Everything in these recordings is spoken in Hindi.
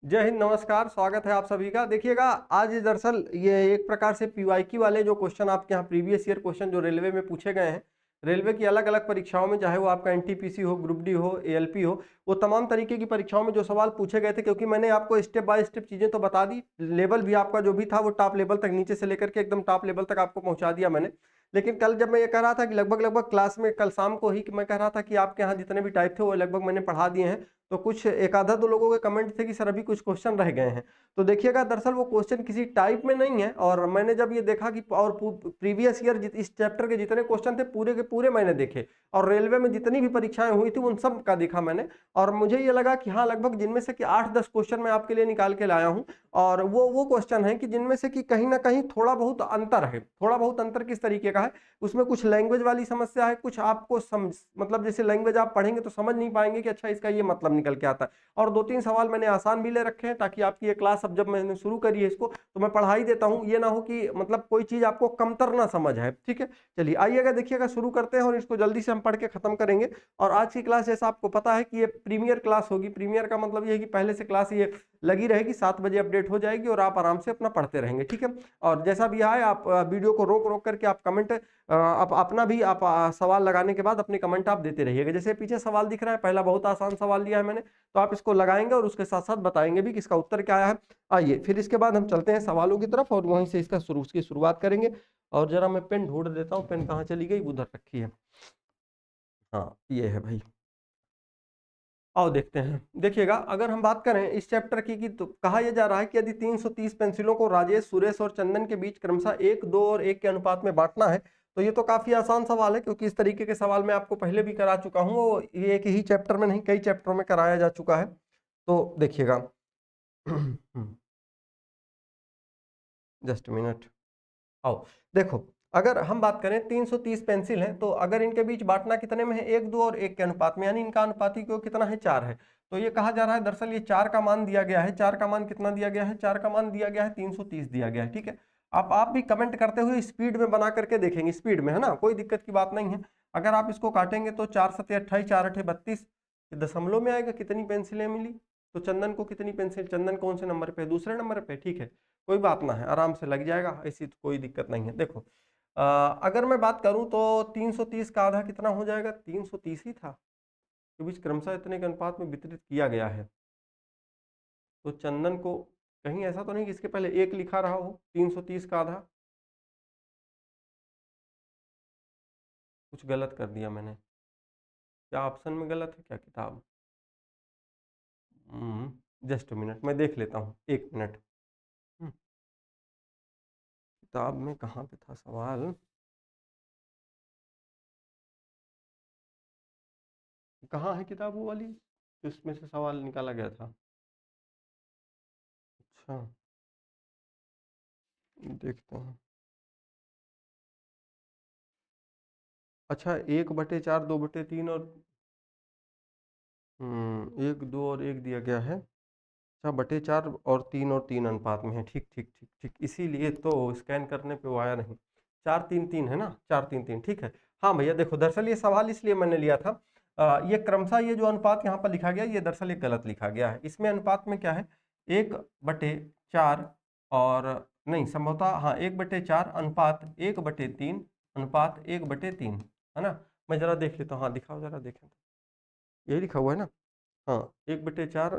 जय हिंद, नमस्कार। स्वागत है आप सभी का। देखिएगा, आज दरअसल ये एक प्रकार से पीवाईक्यू वाले जो क्वेश्चन आपके यहाँ प्रीवियस ईयर क्वेश्चन जो रेलवे में पूछे गए हैं, रेलवे की अलग अलग परीक्षाओं में, चाहे वो आपका एनटीपीसी हो, ग्रुप डी हो, एएलपी हो, वो तमाम तरीके की परीक्षाओं में जो सवाल पूछे गए थे, क्योंकि मैंने आपको स्टेप बाय स्टेप चीज़ें तो बता दी, लेवल भी आपका जो भी था वो टॉप लेवल तक, नीचे से लेकर के एकदम टॉप लेवल तक आपको पहुंचा दिया मैंने। लेकिन कल जब मैं ये कह रहा था कि लगभग लगभग क्लास में कल शाम को ही कि मैं कह रहा था कि आपके यहाँ जितने भी टाइप थे वो लगभग मैंने पढ़ा दिए हैं, तो कुछ एक आधा दो लोगों के कमेंट थे कि सर अभी कुछ क्वेश्चन रह गए हैं। तो देखिएगा, दरअसल वो क्वेश्चन किसी टाइप में नहीं है, और मैंने जब ये देखा कि और प्रीवियस ईयर इस चैप्टर के जितने क्वेश्चन थे पूरे के पूरे मैंने देखे, और रेलवे में जितनी भी परीक्षाएं हुई थी उन सब का देखा मैंने, और मुझे ये लगा कि हाँ, लगभग जिनमें से कि 8-10 क्वेश्चन मैं आपके लिए निकाल के लाया हूँ, और वो क्वेश्चन है कि जिनमें से कि कहीं ना कहीं थोड़ा बहुत अंतर है। थोड़ा बहुत अंतर किस तरीके का है, उसमें कुछ लैंग्वेज वाली समस्या है, कुछ आपको मतलब जैसे लैंग्वेज आप पढ़ेंगे तो समझ नहीं पाएंगे कि अच्छा इसका ये मतलब निकल के आता है। और 2-3 सवाल मैंने आसान भी ले रखे हैं, ताकि आपकी ये क्लास अब जब मैंने शुरू करी है इसको, तो मैं पढ़ा ही देता हूँ, ये ना हो कि मतलब कोई चीज आपको कमतर ना समझ है। ठीक है, चलिए आइएगा, देखिएगा, शुरू करते हैं और इसको जल्दी से हम पढ़ के खत्म करेंगे। और आज की क्लास जैसा आपको पता है कि ये प्रीमियर क्लास होगी। प्रीमियर का मतलब ये है कि पहले से क्लास ये लगी रहेगी, 7 बजे अपडेट हो जाएगी और आप आराम से अपना पढ़ते रहेंगे। ठीक है, और जैसा भी आए आप वीडियो को रोक रोक करके आप कमेंट, आप अपना भी आप सवाल लगाने के बाद अपने कमेंट आप देते रहिएगा। जैसे पीछे सवाल दिख रहा है, पहला बहुत आसान सवाल दिया है मैंने, तो आप इसको लगाएंगे और उसके साथ साथ बताएंगे भी कि इसका उत्तर क्या आया है। आइए फिर इसके बाद हम चलते हैं सवालों की तरफ, और वहीं से इसकी शुरुआत करेंगे। और जरा मैं पेन ढूंढ देता हूँ, पेन कहाँ चली गई, उधर रखी है। हाँ, ये है भाई। आओ देखते हैं। देखिएगा, अगर हम बात करें इस चैप्टर की तो कहा यह जा रहा है कि यदि 330 पेंसिलों को राजेश, सुरेश और चंदन के बीच क्रमशः 1, 2 और 1 के अनुपात में बांटना है, तो ये तो काफी आसान सवाल है, क्योंकि इस तरीके के सवाल मैं आपको पहले भी करा चुका हूँ। वो ये एक ही चैप्टर में नहीं, कई चैप्टरों में कराया जा चुका है। तो देखिएगा, जस्ट मिनट। आओ देखो, अगर हम बात करें 330 पेंसिल हैं, तो अगर इनके बीच बांटना कितने में है, 1, 2 और 1 के अनुपात में, यानी इनका अनुपाती क्यों कितना है, 4 है। तो ये कहा जा रहा है, दरअसल ये 4 का मान दिया गया है। 4 का मान कितना दिया गया है, 4 का मान दिया गया है 330 दिया गया है। ठीक है, आप भी कमेंट करते हुए स्पीड में बना करके देखेंगे, स्पीड में है ना, कोई दिक्कत की बात नहीं है। अगर आप इसको काटेंगे तो 4 7 28, 4 8 32, दशमलव में आएगा कितनी पेंसिलें मिली। तो चंदन को कितनी पेंसिल, चंदन कौन से नंबर पे, दूसरे नंबर पे। ठीक है, कोई बात ना है, आराम से लग जाएगा, ऐसी तो कोई दिक्कत नहीं है। देखो, अगर मैं बात करूं तो 330 का आधा कितना हो जाएगा, 330 ही था, के बीच क्रमशः इतने के अनुपात में वितरित किया गया है। तो चंदन को कहीं ऐसा तो नहीं कि इसके पहले 1 लिखा रहा हो, 330 का आधा, कुछ गलत कर दिया मैंने। क्या ऑप्शन में गलत है क्या किताब? जस्ट मिनट, मैं देख लेता हूँ, 1 मिनट। किताब में कहाँ पे था सवाल, कहाँ है किताब वो वाली जिसमें से सवाल निकाला गया था? अच्छा, देखते हैं। अच्छा, 1/4, 2/3 और 1, 2 और 1 दिया गया है। अच्छा, 4 और 3 अनुपात में है। ठीक ठीक ठीक ठीक, इसीलिए तो स्कैन करने पे वो आया नहीं। 4-3-3 है ना, 4-3-3, ठीक है। हाँ भैया, देखो, दरअसल ये सवाल इसलिए मैंने लिया था, ये क्रमशः ये जो अनुपात यहाँ पर लिखा गया, ये दरअसल ये गलत लिखा गया है। इसमें अनुपात में क्या है, 1/4, और नहीं, संभवतः हाँ, 1/4 अनुपात 1/3 अनुपात 1/3, है ना। मैं जरा देख लेता हूँ, हाँ दिखाओ जरा, देखें, यही लिखा हुआ है ना। हाँ, 1/4,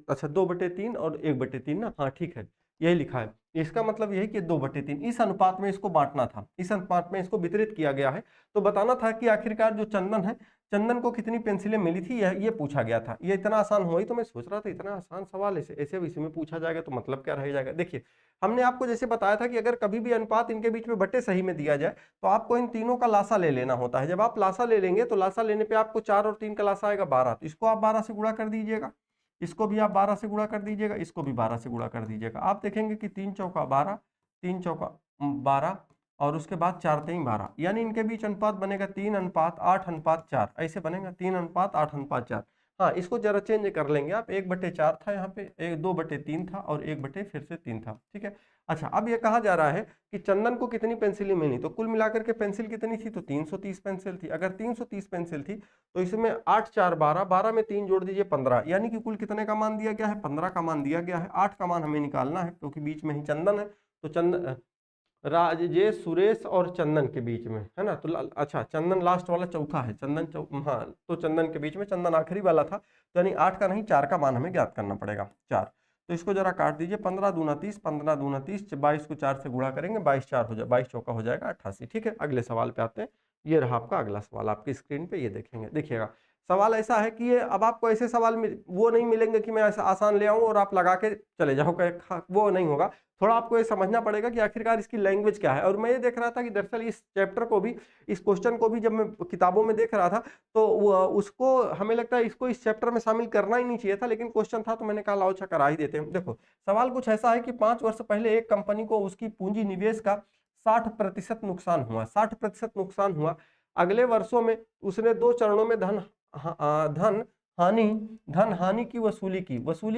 अच्छा, 2/3 और 1/3 ना, हाँ ठीक है, यही लिखा है। इसका मतलब यह है कि 2/3 इस अनुपात में इसको बांटना था, इस अनुपात में इसको वितरित किया गया है। तो बताना था कि आखिरकार जो चंदन है, चंदन को कितनी पेंसिलें मिली थी, ये पूछा गया था। ये इतना आसान हुआ ही, तो मैं सोच रहा था इतना आसान सवाल ऐसे ऐसे विषय में पूछा जाएगा तो मतलब क्या रह जाएगा। देखिए, हमने आपको जैसे बताया था कि अगर कभी भी अनुपात इनके बीच में बटे सही में दिया जाए, तो आपको इन तीनों का लासा ले लेना होता है। जब आप लासा ले लेंगे तो लासा लेने पे आपको 4 और 3 का लासा आएगा 12, तो इसको आप 12 से गुणा कर दीजिएगा, इसको भी आप 12 से गुणा कर दीजिएगा, इसको भी 12 से गुणा कर दीजिएगा। आप देखेंगे कि 3 चौका 12, 3 चौका 12, और उसके बाद 4 3 12, यानी इनके बीच अनुपात बनेगा 3:8:4, ऐसे बनेगा 3:8:4। हाँ, इसको जरा चेंज कर लेंगे आप, 1/4 था यहाँ पे, 2/3 था और 1 बटे फिर से 3 था, ठीक है। अच्छा, अब ये कहा जा रहा है कि चंदन को कितनी पेंसिलें मिली, तो कुल मिलाकर के पेंसिल कितनी थी, तो 330 पेंसिल थी। अगर 330 पेंसिल थी तो इसमें 8 4 12, 12 में 3 जोड़ दीजिए 15, यानी कि कुल कितने का मान दिया गया है, 15 का मान दिया गया है। 8 का मान हमें निकालना है क्योंकि बीच में ही चंदन है, तो चंदन राजेश सुरेश और चंदन के बीच में है ना, तो अच्छा चंदन लास्ट वाला चौथा है, हाँ, तो चंदन के बीच में, चंदन आखिरी वाला था, तो यानी 8 का नहीं 4 का मान हमें ज्ञात करना पड़ेगा, 4। तो इसको जरा काट दीजिए, 15 दूना 30, 15 दूना 30, 22 को 4 से गुणा करेंगे, 22 4 हो जाए, 22 चौका हो जाएगा 88, ठीक है। अगले सवाल पे आते हैं। ये रहा आपका अगला सवाल, आपकी स्क्रीन पे ये देखेंगे, देखिएगा सवाल ऐसा है कि ये अब आपको ऐसे सवाल वो नहीं मिलेंगे कि मैं ऐसा आसान ले आऊं और आप लगा के चले जाओ, वो नहीं होगा। थोड़ा आपको ये समझना पड़ेगा कि आखिरकार इसकी लैंग्वेज क्या है। और मैं ये देख रहा था कि दरअसल इस चैप्टर को भी, इस क्वेश्चन को भी जब मैं किताबों में देख रहा था तो उसको हमें लगता है इसको इस चैप्टर में शामिल करना ही नहीं चाहिए था, लेकिन क्वेश्चन था तो मैंने कहा लाओ अच्छा करा ही देते हैं। देखो सवाल कुछ ऐसा है कि 5 वर्ष पहले एक कंपनी को उसकी पूंजी निवेश का 60% नुकसान हुआ, 60% नुकसान हुआ। अगले वर्षों में उसने 2 चरणों में धन धन हानि की वसूली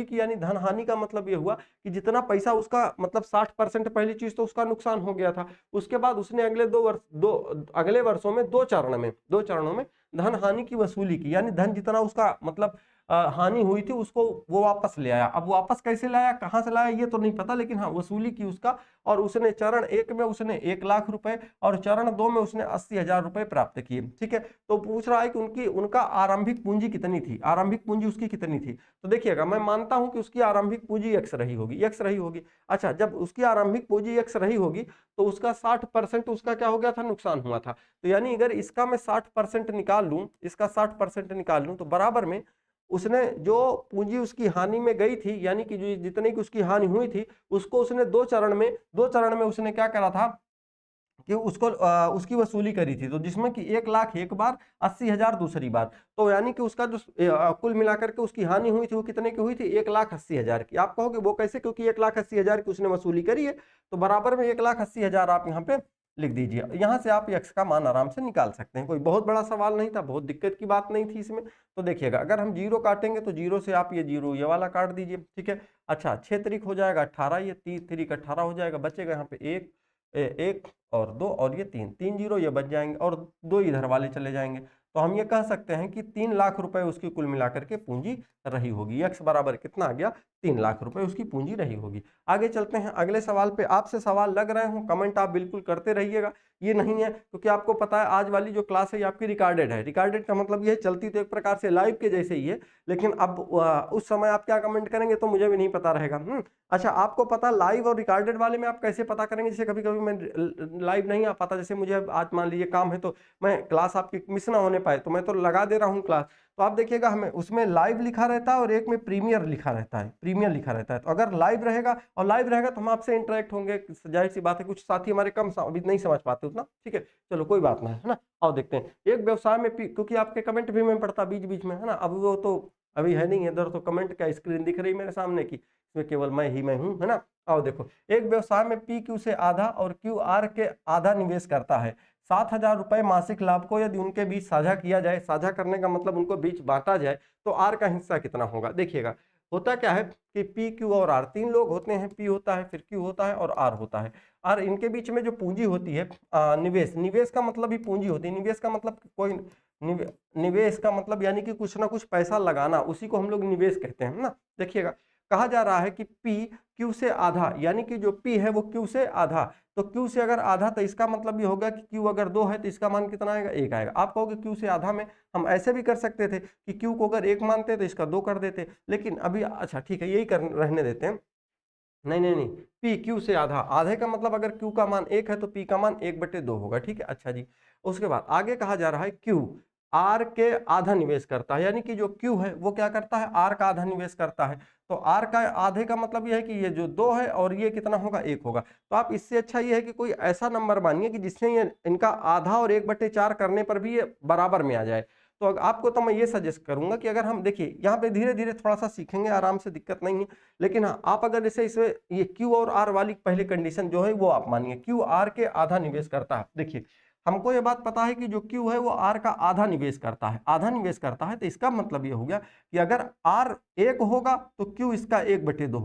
की यानी धन हानि का मतलब ये हुआ कि जितना पैसा उसका मतलब 60% पहली चीज तो उसका नुकसान हो गया था। उसके बाद उसने अगले वर्षों में 2 चरणों में धन हानि की वसूली की, यानी धन जितना उसका मतलब हानि हुई थी उसको वो वापस ले आया। अब वापस कैसे लाया, कहां से लाया ये तो नहीं पता, लेकिन हाँ वसूली की उसका। और उसने चरण 1 में उसने 1 लाख रुपए और चरण 2 में उसने 80,000 रुपए प्राप्त किए, ठीक है। तो पूछ रहा है कि उनका आरंभिक पूंजी कितनी थी, आरंभिक पूंजी उसकी कितनी थी। तो देखिएगा मैं मानता हूं कि उसकी आरंभिक पूंजी x रही होगी। अच्छा, जब उसकी आरंभिक पूंजी x रही होगी तो उसका 60% उसका क्या हो गया था, नुकसान हुआ था। तो यानी अगर इसका मैं 60% निकाल लूं, इसका 60% निकाल लूं तो बराबर में उसने जो पूंजी उसकी हानि में गई थी, यानी कि जो जितनी की उसकी हानि हुई थी उसको उसने 2 चरण में उसने क्या करा था कि उसको उसकी वसूली करी थी। तो जिसमें कि 1 लाख एक बार, 80,000 दूसरी बार। तो यानी कि उसका जो कुल मिलाकर के उसकी हानि हुई थी वो कितने की हुई थी, 1,80,000 की। आप कहोगे वो कैसे, क्योंकि 1,80,000 की उसने वसूली करी है, तो बराबर में 1,80,000 आप यहाँ पे लिख दीजिए। यहाँ से आप x का मान आराम से निकाल सकते हैं। कोई बहुत बड़ा सवाल नहीं था, बहुत दिक्कत की बात नहीं थी इसमें। तो देखिएगा अगर हम 0 काटेंगे तो 0 से आप ये 0 ये वाला काट दीजिए, ठीक है। अच्छा 6 त्रिक हो जाएगा 18, ये 3 त्रिक 18 हो जाएगा, बचेगा यहाँ पे 1 और 2 और ये 3 0 ये बच जाएंगे और 2 इधर वाले चले जाएंगे। तो हम ये कह सकते हैं कि 3 लाख रुपए उसकी कुल मिलाकर के पूंजी रही होगी। x बराबर कितना आ गया, 3 लाख रुपए उसकी पूंजी रही होगी। आगे चलते हैं अगले सवाल पे। आपसे सवाल लग रहे हो कमेंट आप बिल्कुल करते रहिएगा, ये नहीं है क्योंकि आपको पता है आज वाली जो क्लास है आपकी रिकॉर्डेड है। रिकॉर्डेड का मतलब ये चलती तो एक प्रकार से लाइव के जैसे ही है, लेकिन अब उस समय आप क्या कमेंट करेंगे तो मुझे भी नहीं पता रहेगा। अच्छा, आपको पता लाइव और रिकॉर्डेड वाले में आप कैसे पता करेंगे, जैसे कभी कभी मैं लाइव नहीं आ पाता, जैसे मुझे आज मान लीजिए काम है तो मैं क्लास आपकी मिस ना होने पाए तो मैं तो लगा दे रहा हूँ क्लास। तो आप देखिएगा हमें उसमें लाइव लिखा रहता है और एक में प्रीमियर लिखा रहता है, तो अगर लाइव रहेगा तो हम आपसे इंटरेक्ट होंगे, जाहिर सी बात है। कुछ साथी हमारे कम अभी नहीं समझ पाते उतना, ठीक है, चलो कोई बात नहीं है ना। आओ देखते हैं एक व्यवसाय में क्योंकि आपके कमेंट भी मैं पढ़ता बीच बीच में है ना, अब वो तो अभी है नहीं इधर, तो कमेंट का स्क्रीन दिख रही मेरे सामने की, इसमें केवल मैं हूं है ना। आओ देखो, एक व्यवसाय में पी क्यू से आधा और क्यू आर के आधा निवेश करता है। 7,000 रुपए मासिक लाभ को यदि उनके बीच साझा किया जाए, साझा करने का मतलब उनको बीच बांटा जाए, तो आर का हिस्सा कितना होगा। देखिएगा होता क्या है कि पी क्यू और आर 3 लोग होते हैं, पी होता है फिर क्यू होता है और आर होता है। और इनके बीच में जो पूंजी होती है निवेश का मतलब ही पूंजी होती है। निवेश का मतलब कोई निवेश का मतलब यानी कि कुछ ना कुछ पैसा लगाना, उसी को हम लोग निवेश कहते हैं ना। देखिएगा कहा जा रहा है कि P Q से आधा, यानी कि जो P है वो Q से आधा, तो Q से अगर आधा तो इसका मतलब ये होगा कि Q अगर 2 है तो इसका मान कितना आएगा, 1 आएगा। आप कहोगे Q से आधा में हम ऐसे भी कर सकते थे कि Q को अगर 1 मानते तो इसका 2 कर देते, लेकिन अभी अच्छा ठीक है यही रहने देते हैं। नहीं, P Q से आधा, आधे का मतलब अगर Q का मान 1 है तो P का मान 1/2 होगा, ठीक है। अच्छा जी, उसके बाद आगे कहा जा रहा है Q R के आधा निवेश करता है, यानी कि जो Q है वो क्या करता है, R का आधा निवेश करता है। तो R का आधे का मतलब ये है कि ये जो 2 है और ये कितना होगा, 1 होगा। तो आप इससे अच्छा ये है कि कोई ऐसा नंबर मानिए कि जिसमें ये इनका आधा और 1/4 करने पर भी ये बराबर में आ जाए। तो आपको तो मैं ये सजेस्ट करूंगा कि अगर हम देखिए यहाँ पे धीरे धीरे थोड़ा सा सीखेंगे आराम से, दिक्कत नहीं है, लेकिन हाँ आप अगर जैसे इसमें ये Q और R वाली पहले कंडीशन जो है वो आप मानिए, Q R के आधा निवेश करता है। देखिए हमको ये बात पता है कि जो Q है वो R का आधा निवेश करता है, आधा निवेश करता है, तो इसका मतलब ये हो गया कि अगर R 1 होगा तो Q इसका 1/2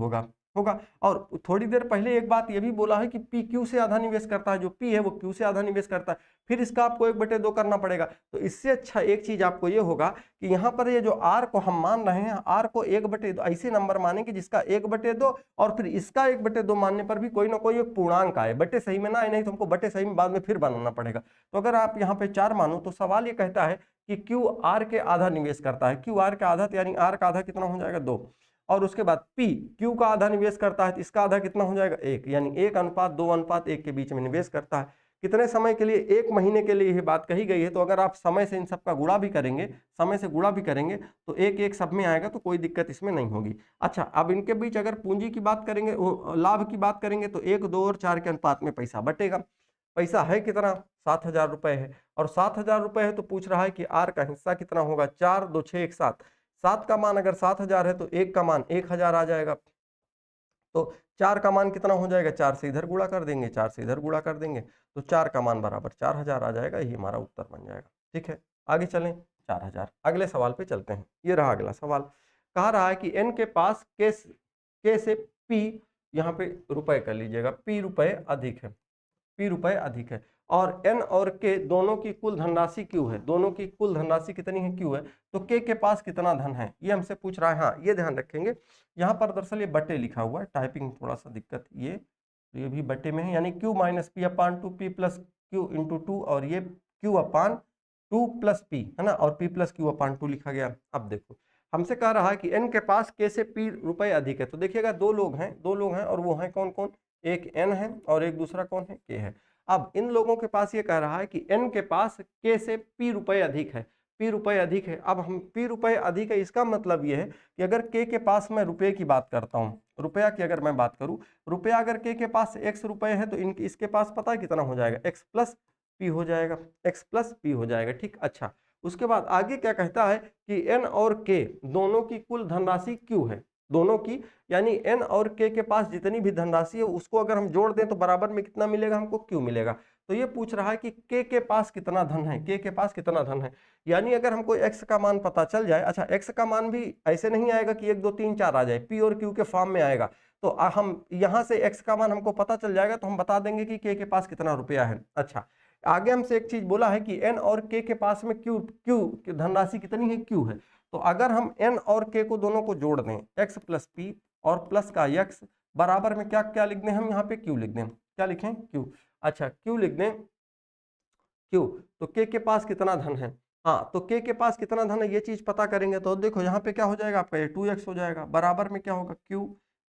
होगा। और थोड़ी देर पहले एक बात ये भी बोला है कि P Q से आधा निवेश करता है, जो P है वो Q से आधा निवेश करता है, फिर इसका आपको 1/2 करना पड़ेगा। तो इससे अच्छा एक चीज आपको ये होगा कि यहाँ पर ये जो R को हम मान रहे हैं, R को 1/2 ऐसे नंबर माने कि जिसका 1/2 और फिर इसका 1/2 मानने पर भी कोई ना कोई एक पूर्णांक आए, बटे सही में ना आए, नहीं तो हमको बटे सही में बाद में फिर बनाना पड़ेगा। तो अगर आप यहाँ पे 4 मानो तो सवाल ये कहता है कि Q R के आधा निवेश करता है, Q R का आधा, तो यानी R का आधा कितना हो जाएगा 2, और उसके बाद P Q का आधा निवेश करता है, तो इसका आधा कितना हो जाएगा 1, यानी 1:2:1 के बीच में निवेश करता है। कितने समय के लिए? 1 महीने के लिए यह बात कही गई है। तो अगर आप समय से इन सब का गुणा भी करेंगे, समय से गुणा भी करेंगे तो 1 सब में आएगा, तो कोई दिक्कत इसमें नहीं होगी। अच्छा, अब इनके बीच अगर पूंजी की बात करेंगे, लाभ की बात करेंगे, तो 1, 2 और 4 के अनुपात में पैसा बटेगा। पैसा है कितना? 7,000 रुपए है, और 7,000 रुपए है तो पूछ रहा है कि R का हिस्सा कितना होगा। 4, 2, 6, 1, 7, 7 का मान अगर 7,000 है तो 1 का मान 1,000 आ जाएगा। तो 4 का मान कितना हो जाएगा? 4 से इधर गुणा कर देंगे, 4 से इधर गुणा कर देंगे, तो 4 का मान बराबर 4,000 आ जाएगा। यही हमारा उत्तर बन जाएगा। ठीक है, आगे चलें। 4,000। अगले सवाल पे चलते हैं। ये रहा अगला सवाल। कहा रहा है कि N के पास K से P, यहाँ पे रुपए कर लीजिएगा, P रुपए अधिक है, P रुपए अधिक है, और N और K दोनों की कुल धनराशि Q है। दोनों की कुल धनराशि कितनी है? Q है। तो K के पास कितना धन है, ये हमसे पूछ रहा है। हाँ, ये ध्यान रखेंगे, यहाँ पर दरअसल ये बटे लिखा हुआ है, टाइपिंग थोड़ा सा दिक्कत, ये भी बटे में है, यानी Q माइनस P अपान 2, P प्लस Q इंटू 2, और ये Q अपान 2 प्लस P है ना, और P प्लस Q अपान 2 लिखा गया। अब देखो, हमसे कह रहा है कि N के पास K से P रुपए अधिक है। तो देखिएगा, दो लोग हैं, और वो हैं कौन कौन? एक N है और एक दूसरा कौन है? K है। अब इन लोगों के पास ये कह रहा है कि N के पास K से P रुपए अधिक है, P रुपए अधिक है। अब हम P रुपए अधिक है, इसका मतलब ये है कि अगर K के पास मैं रुपए की बात करता हूँ, रुपया की अगर मैं बात करूँ, रुपया अगर K के पास X रुपए है तो इसके पास पता है कितना हो जाएगा? X प्लस P हो जाएगा, X प्लस P हो जाएगा। ठीक, अच्छा, उसके बाद आगे क्या कहता है कि N और K दोनों की कुल धनराशि Q है, दोनों की, यानी N और K के पास जितनी भी धनराशि है उसको अगर हम जोड़ दें तो बराबर में कितना मिलेगा? हमको Q मिलेगा। तो ये पूछ रहा है कि K के पास कितना धन है, K के पास कितना धन है, यानी अगर हमको X का मान पता चल जाए। अच्छा, X का मान भी ऐसे नहीं आएगा कि 1, 2, 3, 4 आ जाए, P और Q के फॉर्म में आएगा। तो हम यहाँ से X का मान हमको पता चल जाएगा, तो हम बता देंगे कि K के पास कितना रुपया है। अच्छा, आगे हमसे एक चीज बोला है कि N और K के पास में Q की धनराशि कितनी है? Q है। तो अगर हम N और K को दोनों को जोड़ दें, X प्लस P और प्लस का X बराबर में क्या क्या लिख दें? हम यहाँ पे Q लिख दें। क्या लिखें? Q। अच्छा, Q लिख दें, Q। तो K के पास कितना धन है? हाँ, तो K के पास कितना धन है ये चीज पता करेंगे तो देखो यहाँ पे क्या हो जाएगा आपका? ये 2x हो जाएगा, बराबर में क्या होगा? Q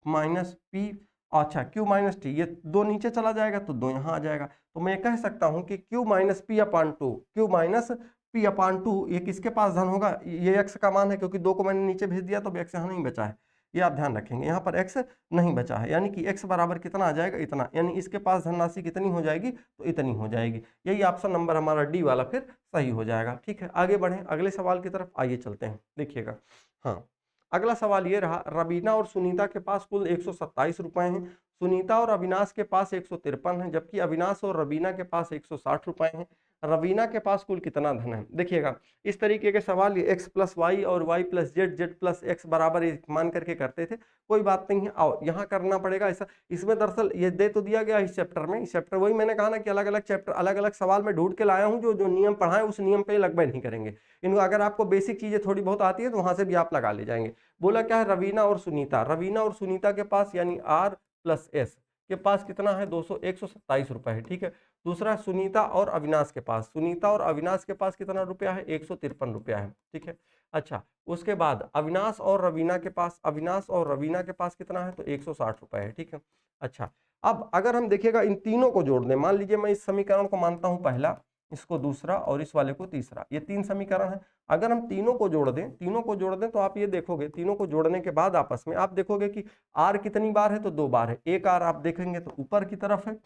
minus P। अच्छा, Q माइनस T, ये 2 नीचे चला जाएगा तो 2 यहाँ आ जाएगा। तो मैं कह सकता हूँ कि Q माइनस P अपान 2, Q माइनस P अपान 2, ये किसके पास धन होगा? ये x का मान है, क्योंकि 2 को मैंने नीचे भेज दिया तो x यहाँ नहीं बचा है, ये आप ध्यान रखेंगे, यहाँ पर x नहीं बचा है, यानी कि x बराबर कितना आ जाएगा? इतना, यानी इसके पास धनराशि कितनी हो जाएगी? तो इतनी हो जाएगी। यही ऑप्शन नंबर हमारा डी वाला फिर सही हो जाएगा। ठीक है, आगे बढ़ें अगले सवाल की तरफ, आइए चलते हैं। देखिएगा, हाँ, अगला सवाल ये रहा, रवीना और सुनीता के पास कुल 127 रुपए हैं, सुनीता और अविनाश के पास 153 है, जबकि अविनाश और रवीना के पास 160 रुपए हैं। रवीना के पास कुल कितना धन है? देखिएगा, इस तरीके के सवाल ये x प्लस वाई और y plus Z, Z plus x बराबर मान करके करते थे, कोई बात नहीं है। आओ यहाँ करना पड़ेगा ऐसा। इसमें दरअसल ये दे तो दिया गया इस चैप्टर में, इस चैप्टर वही मैंने कहा ना कि अलग अलग चैप्टर अलग अलग सवाल में ढूंढ के लाया हूँ, जो जो नियम पढ़ाए उस नियम पे लगभग नहीं करेंगे इनको। अगर आपको बेसिक चीजें थोड़ी बहुत आती है तो वहां से भी आप लगा ले जाएंगे। बोला क्या है? रवीना और सुनीता, रवीना और सुनीता के पास यानी R प्लस S के पास कितना है? 127 रुपए है। ठीक है, दूसरा सुनीता और अविनाश के पास, सुनीता और अविनाश के पास कितना रुपया है? 153 रुपया है। ठीक है, अच्छा, उसके बाद अविनाश और रवीना के पास, अविनाश और रवीना के पास कितना है? तो 160 रुपए है। ठीक है, अच्छा, अब अगर हम देखिएगा इन तीनों को जोड़ दें, मान लीजिए मैं इस समीकरण को मानता हूं पहला, इसको दूसरा और इस वाले को तीसरा, ये 3 समीकरण है। अगर हम तीनों को जोड़ दें तो आप ये देखोगे, तीनों को जोड़ने के बाद आपस में आप देखोगे कि R कितनी बार है? तो 2 बार है। एक R आप देखेंगे तो ऊपर की तरफ है,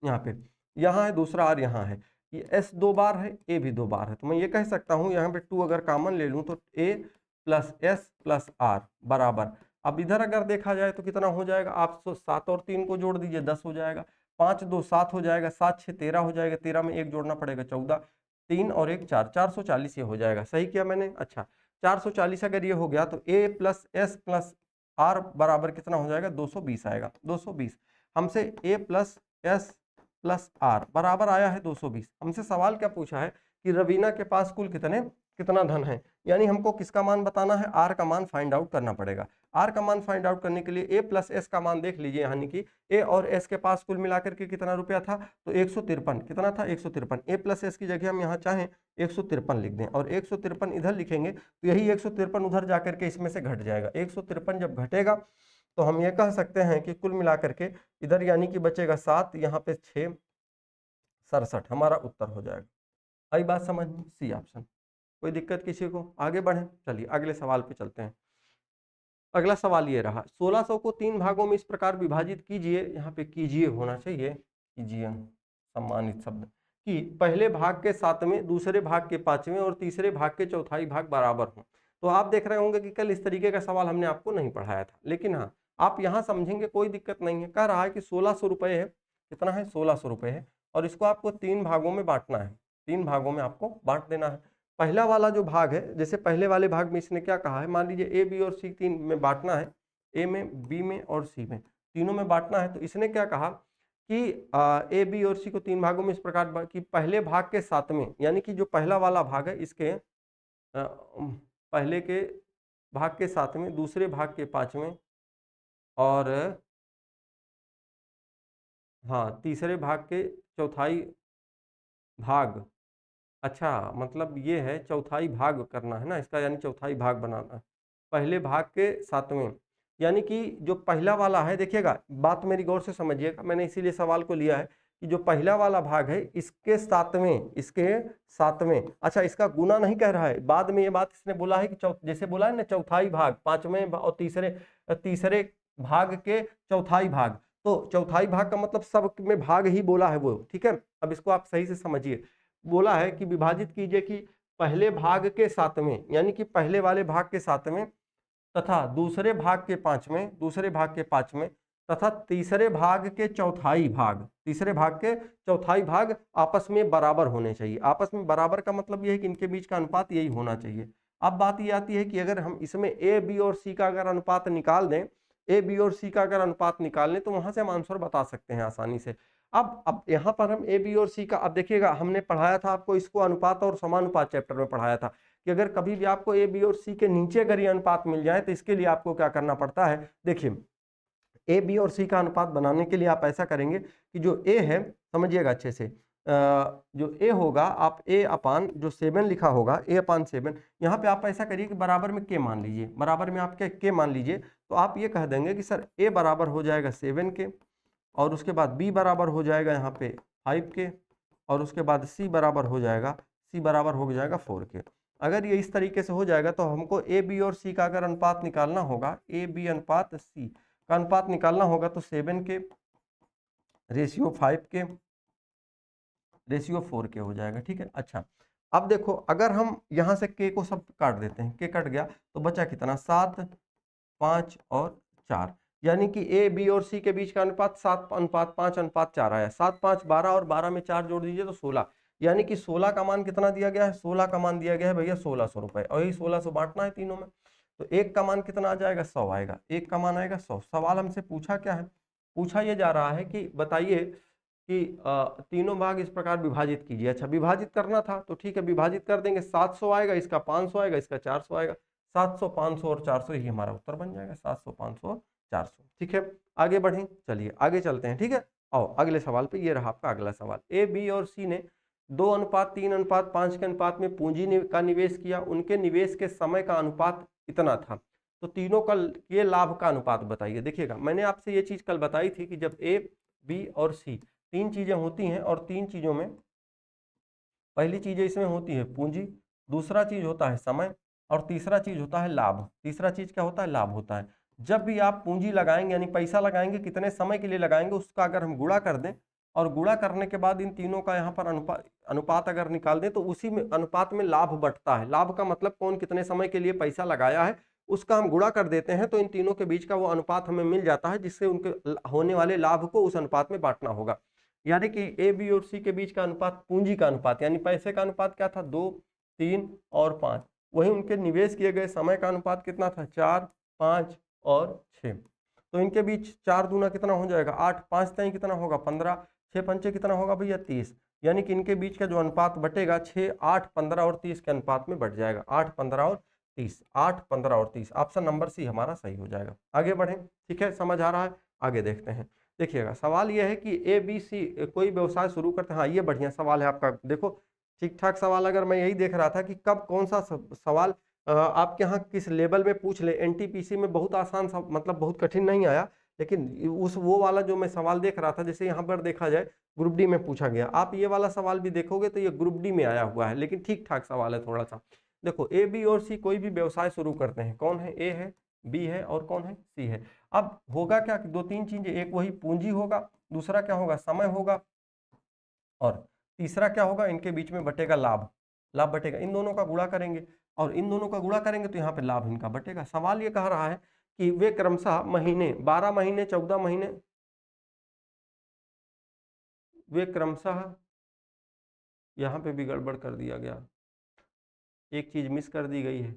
यहाँ पे, यहाँ है, दूसरा R यहाँ है। ये S 2 बार है, A भी 2 बार है। तो मैं ये कह सकता हूँ यहाँ पे 2 अगर कॉमन ले लूँ तो A plus S plus R बराबर, अब इधर अगर देखा जाए तो कितना हो जाएगा? आप 7 और 3 को जोड़ दीजिए, 10 हो जाएगा। 5 2 7 हो जाएगा, 7 6 13 हो जाएगा, 13 में 1 जोड़ना पड़ेगा 14, 3 और 1 4, 440 ये हो जाएगा। सही किया मैंने? अच्छा 440 अगर ये हो गया तो a plus S plus R बराबर कितना हो जाएगा? 220 आएगा। 220 हमसे a plus S plus R बराबर आया है 220। हमसे सवाल क्या पूछा है कि रवीना के पास कुल कितना धन है, यानी हमको किसका मान बताना है? आर का मान फाइंड आउट करना पड़ेगा। आर का मान फाइंड आउट करने के लिए ए प्लस एस का मान देख लीजिए, यानी कि ए और एस के पास कुल मिलाकर के कितना रुपया था? तो 153। कितना था? 153। ए प्लस एस की जगह हम यहाँ चाहें 153 लिख दें और 153 इधर लिखेंगे तो यही 153 उधर जाकर के इसमें से घट जाएगा। 153 जब घटेगा तो हम ये कह सकते हैं कि कुल मिलाकर के इधर यानी कि बचेगा 7, यहाँ पे 6 67 हमारा उत्तर हो जाएगा। आई बात समझ में? C option. कोई दिक्कत किसी को? आगे बढ़ें, चलिए अगले सवाल पे चलते हैं। अगला सवाल ये रहा, 1600 को 3 भागों में इस प्रकार विभाजित कीजिए, यहाँ पे कीजिए होना चाहिए, कीजिए सम्मानित शब्द, कि पहले भाग के 7वें, दूसरे भाग के 5वें और तीसरे भाग के चौथाई भाग बराबर हों। तो आप देख रहे होंगे कि कल इस तरीके का सवाल हमने आपको नहीं पढ़ाया था, लेकिन हाँ आप यहाँ समझेंगे, कोई दिक्कत नहीं है। कह रहा है कि 1600 रुपये है, कितना है? 1600 रुपये है, और इसको आपको 3 भागों में बांटना है। 3 भागों में आपको बांट देना है। पहला वाला जो भाग है, जैसे पहले वाले भाग में इसने क्या कहा है, मान लीजिए ए बी और सी 3 में बांटना है, ए में, बी में और सी में, तीनों में बांटना है। तो इसने क्या कहा कि ए बी और सी को 3 भागों में इस प्रकार कि पहले भाग के 7वें, यानी कि जो पहला वाला भाग है इसके पहले के भाग के 7वें, दूसरे भाग के 5वें और हाँ तीसरे भाग के चौथाई भाग। अच्छा मतलब ये है चौथाई भाग करना है ना इसका, यानी चौथाई भाग बनाना है। पहले भाग के 7वें, यानी कि जो पहला वाला है, देखिएगा बात मेरी गौर से समझिएगा, मैंने इसीलिए सवाल को लिया है कि जो पहला वाला भाग है इसके 7वें, अच्छा इसका गुना नहीं कह रहा है, बाद में ये बात इसने बोला है कि जैसे बोला है ना चौथाई भाग, 5वें और तीसरे भाग के चौथाई भाग, तो चौथाई भाग का मतलब सब में भाग ही बोला है वो, ठीक है। अब इसको आप सही से समझिए, बोला है कि विभाजित कीजिए कि पहले भाग के 7वें, यानी कि पहले वाले भाग के 7वें तथा दूसरे भाग के 5वें, तथा तीसरे भाग के चौथाई भाग आपस में बराबर होने चाहिए। आपस में बराबर का मतलब यह है कि इनके बीच का अनुपात यही होना चाहिए। अब बात ये आती है कि अगर हम इसमें ए बी और सी का अगर अनुपात निकाल दें, तो वहां से हम आंसर बता सकते हैं आसानी से। अब यहाँ पर हम ए बी और सी का, अब देखिएगा हमने पढ़ाया था आपको इसको, अनुपात और समानुपात चैप्टर में पढ़ाया था कि अगर कभी भी आपको ए बी और सी के नीचे अगर ये अनुपात मिल जाए तो इसके लिए आपको क्या करना पड़ता है। देखिए ए बी और सी का अनुपात बनाने के लिए आप ऐसा करेंगे कि जो ए है, समझिएगा अच्छे से, जो ए होगा, आप ए अपान जो 7 लिखा होगा, ए अपान 7, यहाँ पे आप ऐसा करिए कि बराबर में के मान लीजिए, बराबर में आप के मान लीजिए, तो आप ये कह देंगे कि सर ए बराबर हो जाएगा 7 के, और उसके बाद बी बराबर हो जाएगा यहाँ पे 5 के, और उसके बाद सी बराबर हो जाएगा 4 के। अगर ये इस तरीके से हो जाएगा तो हमको ए बी और सी का अगर अनुपात निकालना होगा, ए बी अनुपात सी का अनुपात निकालना होगा, तो 7 के रेशियो 5 के रेशियो 4 के हो जाएगा, ठीक है। अच्छा अब देखो, अगर हम यहाँ से के को सब काट देते हैं, के कट गया तो बचा कितना, 7 5 और 4, यानी कि ए बी और सी के बीच का अनुपात 7:5:4 आया। 7 5 12 और 12 में 4 जोड़ दीजिए तो 16, यानी कि 16 का मान कितना दिया गया है, 16 का मान दिया गया है भैया 1600 रुपए, और यही 1600 बांटना है तीनों में, तो एक का मान कितना आ जाएगा, 100 आएगा, एक का मान आएगा 100। सवाल हमसे पूछा क्या है, पूछा ये जा रहा है कि बताइए कि तीनों भाग इस प्रकार विभाजित कीजिए। अच्छा विभाजित करना था तो ठीक है, विभाजित कर देंगे, 700 आएगा, इसका 500 आएगा, इसका 400 आएगा, 700 500 और 400 ही हमारा उत्तर बन जाएगा, 700 500 400, ठीक है। आगे बढ़ें, चलिए आगे चलते हैं, ठीक है। आओ अगले सवाल पे, ये रहा आपका अगला सवाल। ए बी और सी ने 2:3:5 के अनुपात में पूंजी का निवेश किया, उनके निवेश के समय का अनुपात इतना था, तो तीनों का ये लाभ का अनुपात बताइए। देखिएगा मैंने आपसे ये चीज कल बताई थी कि जब ए बी और सी 3 चीजें होती हैं, और 3 चीजों में पहली चीज इसमें होती है पूंजी, दूसरा चीज होता है समय, और तीसरा चीज होता है लाभ। तीसरा चीज क्या होता है, लाभ होता है। जब भी आप पूंजी लगाएंगे यानी पैसा लगाएंगे, कितने समय के लिए लगाएंगे उसका अगर हम गुणा कर दें, और गुणा करने के बाद इन तीनों का यहाँ पर अनुपात अगर निकाल दें, तो उसी में अनुपात में लाभ बढ़ता है। लाभ का मतलब कौन कितने समय के लिए पैसा लगाया है उसका हम गुणा कर देते हैं, तो इन तीनों के बीच का वो अनुपात हमें मिल जाता है, जिससे उनके होने वाले लाभ को उस अनुपात में बांटना होगा। यानी कि ए बी और सी के बीच का अनुपात पूंजी का अनुपात, यानी पैसे का अनुपात क्या था 2, 3 और 5। वहीं उनके निवेश किए गए समय का अनुपात कितना था 4, 5 और 6। तो इनके बीच 4 दूना कितना हो जाएगा 8, 5 तय कितना होगा 15, 6 पंचे कितना होगा भैया 30। यानी कि इनके बीच का जो अनुपात बटेगा 6, 8, 15 और 30 के अनुपात में बट जाएगा। 8, 15 और 30, 8, 15 और 30, ऑप्शन नंबर सी हमारा सही हो जाएगा। आगे बढ़ें, ठीक है, समझ आ रहा है, आगे देखते हैं। देखिएगा सवाल यह है कि ए बी सी कोई व्यवसाय शुरू करते हैं। हाँ ये बढ़िया सवाल है आपका, देखो ठीक ठाक सवाल। अगर मैं यही देख रहा था कि कब कौन सा सवाल आपके यहाँ किस लेवल में पूछ ले। एनटीपीसी में बहुत आसान मतलब बहुत कठिन नहीं आया, लेकिन उस वो वाला जो मैं सवाल देख रहा था, जैसे यहाँ पर देखा जाए ग्रुप डी में पूछा गया, आप ये वाला सवाल भी देखोगे तो ये ग्रुप डी में आया हुआ है, लेकिन ठीक ठाक सवाल है थोड़ा सा। देखो ए बी और सी कोई भी व्यवसाय शुरू करते हैं, कौन है ए है, बी है और कौन है सी है। अब होगा क्या कि दो तीन चीजें, एक वही पूंजी होगा, दूसरा क्या होगा समय होगा, और तीसरा क्या होगा इनके बीच में बटेगा लाभ। लाभ बटेगा, इन दोनों का गुणा करेंगे और इन दोनों का गुणा करेंगे तो यहाँ पे लाभ इनका बटेगा। सवाल ये कह रहा है कि वे क्रमशः महीने 12 महीने 14 महीने, वे क्रमशः, यहाँ पे भी गड़बड़ कर दिया गया, एक चीज मिस कर दी गई है।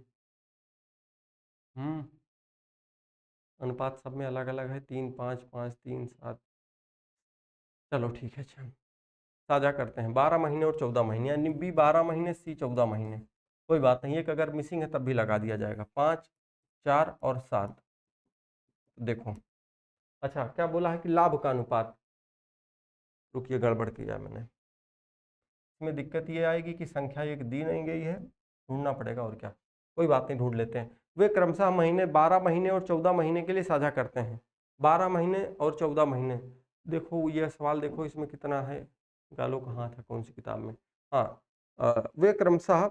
अनुपात सब में अलग अलग है, 3, 5, 5, 3, 7। चलो ठीक है, अच्छा साझा करते हैं 12 महीने और 14 महीने, यानी बी 12 महीने सी 14 महीने। कोई बात नहीं, एक अगर मिसिंग है तब भी लगा दिया जाएगा। 5, 4 और 7। देखो अच्छा क्या बोला है कि लाभ का अनुपात, रुकिए गड़बड़ किया मैंने। इसमें दिक्कत ये आएगी कि संख्या एक दी नहीं गई है, ढूंढना पड़ेगा और क्या। कोई बात नहीं, ढूंढ लेते हैं। वे क्रमशः महीने 12 महीने और 14 महीने के लिए साझा करते हैं। 12 महीने और 14 महीने, देखो ये सवाल देखो इसमें कितना है, गालो कहाँ था कौन सी किताब में। हाँ वे क्रमशः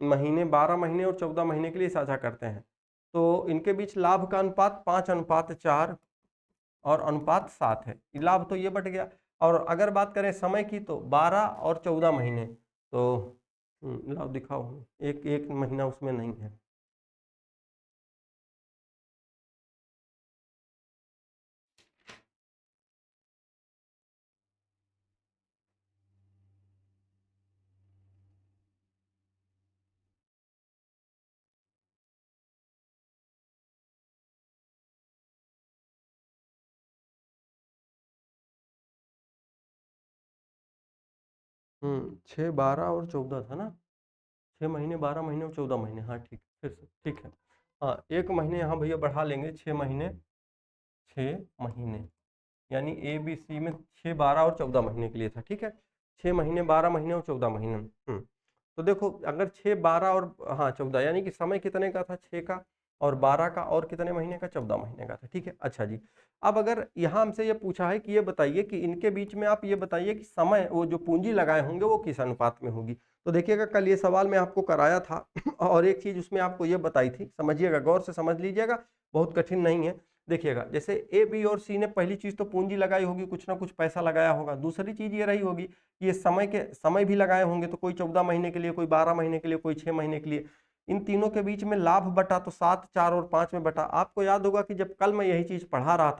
महीने 12 महीने और 14 महीने के लिए साझा करते हैं। तो इनके बीच लाभ का अनुपात 5:4 और अनुपात 7 है। लाभ तो ये बट गया। और अगर बात करें समय की तो 12 और 14 महीने, तो लाभ दिखाओ, एक एक महीना उसमें नहीं है। छः 12 और 14 था ना, 6 महीने 12 महीने और 14 महीने, हाँ ठीक, फिर से ठीक है। हाँ एक महीने यहाँ भैया बढ़ा लेंगे, 6 महीने, 6 महीने, यानी ए बी सी में 6, 12 और 14 महीने के लिए था, ठीक है। 6 महीने 12 महीने और 14 महीने। तो देखो अगर 6, 12 और हाँ 14, यानी कि समय कितने का था 6 का, और 12 का, और कितने महीने का 14 महीने का था, ठीक है। अच्छा जी, अब अगर यहाँ हमसे ये पूछा है कि ये बताइए कि इनके बीच में आप ये बताइए कि समय, वो जो पूंजी लगाए होंगे वो किस अनुपात में होगी। तो देखिएगा कल ये सवाल मैं आपको कराया था और एक चीज उसमें आपको ये बताई थी, समझिएगा गौर से समझ लीजिएगा, बहुत कठिन नहीं है। देखिएगा जैसे ए बी और सी ने पहली चीज तो पूंजी लगाई होगी, कुछ ना कुछ पैसा लगाया होगा। दूसरी चीज ये रही होगी कि ये समय भी लगाए होंगे, तो कोई 14 महीने के लिए, कोई 12 महीने के लिए, कोई 6 महीने के लिए। इन तीनों के बीच में लाभ बटा तो 7, 4 और 5 में बटा। आपको याद होगा कि जब कल मैं यही चीज पढ़ा रहा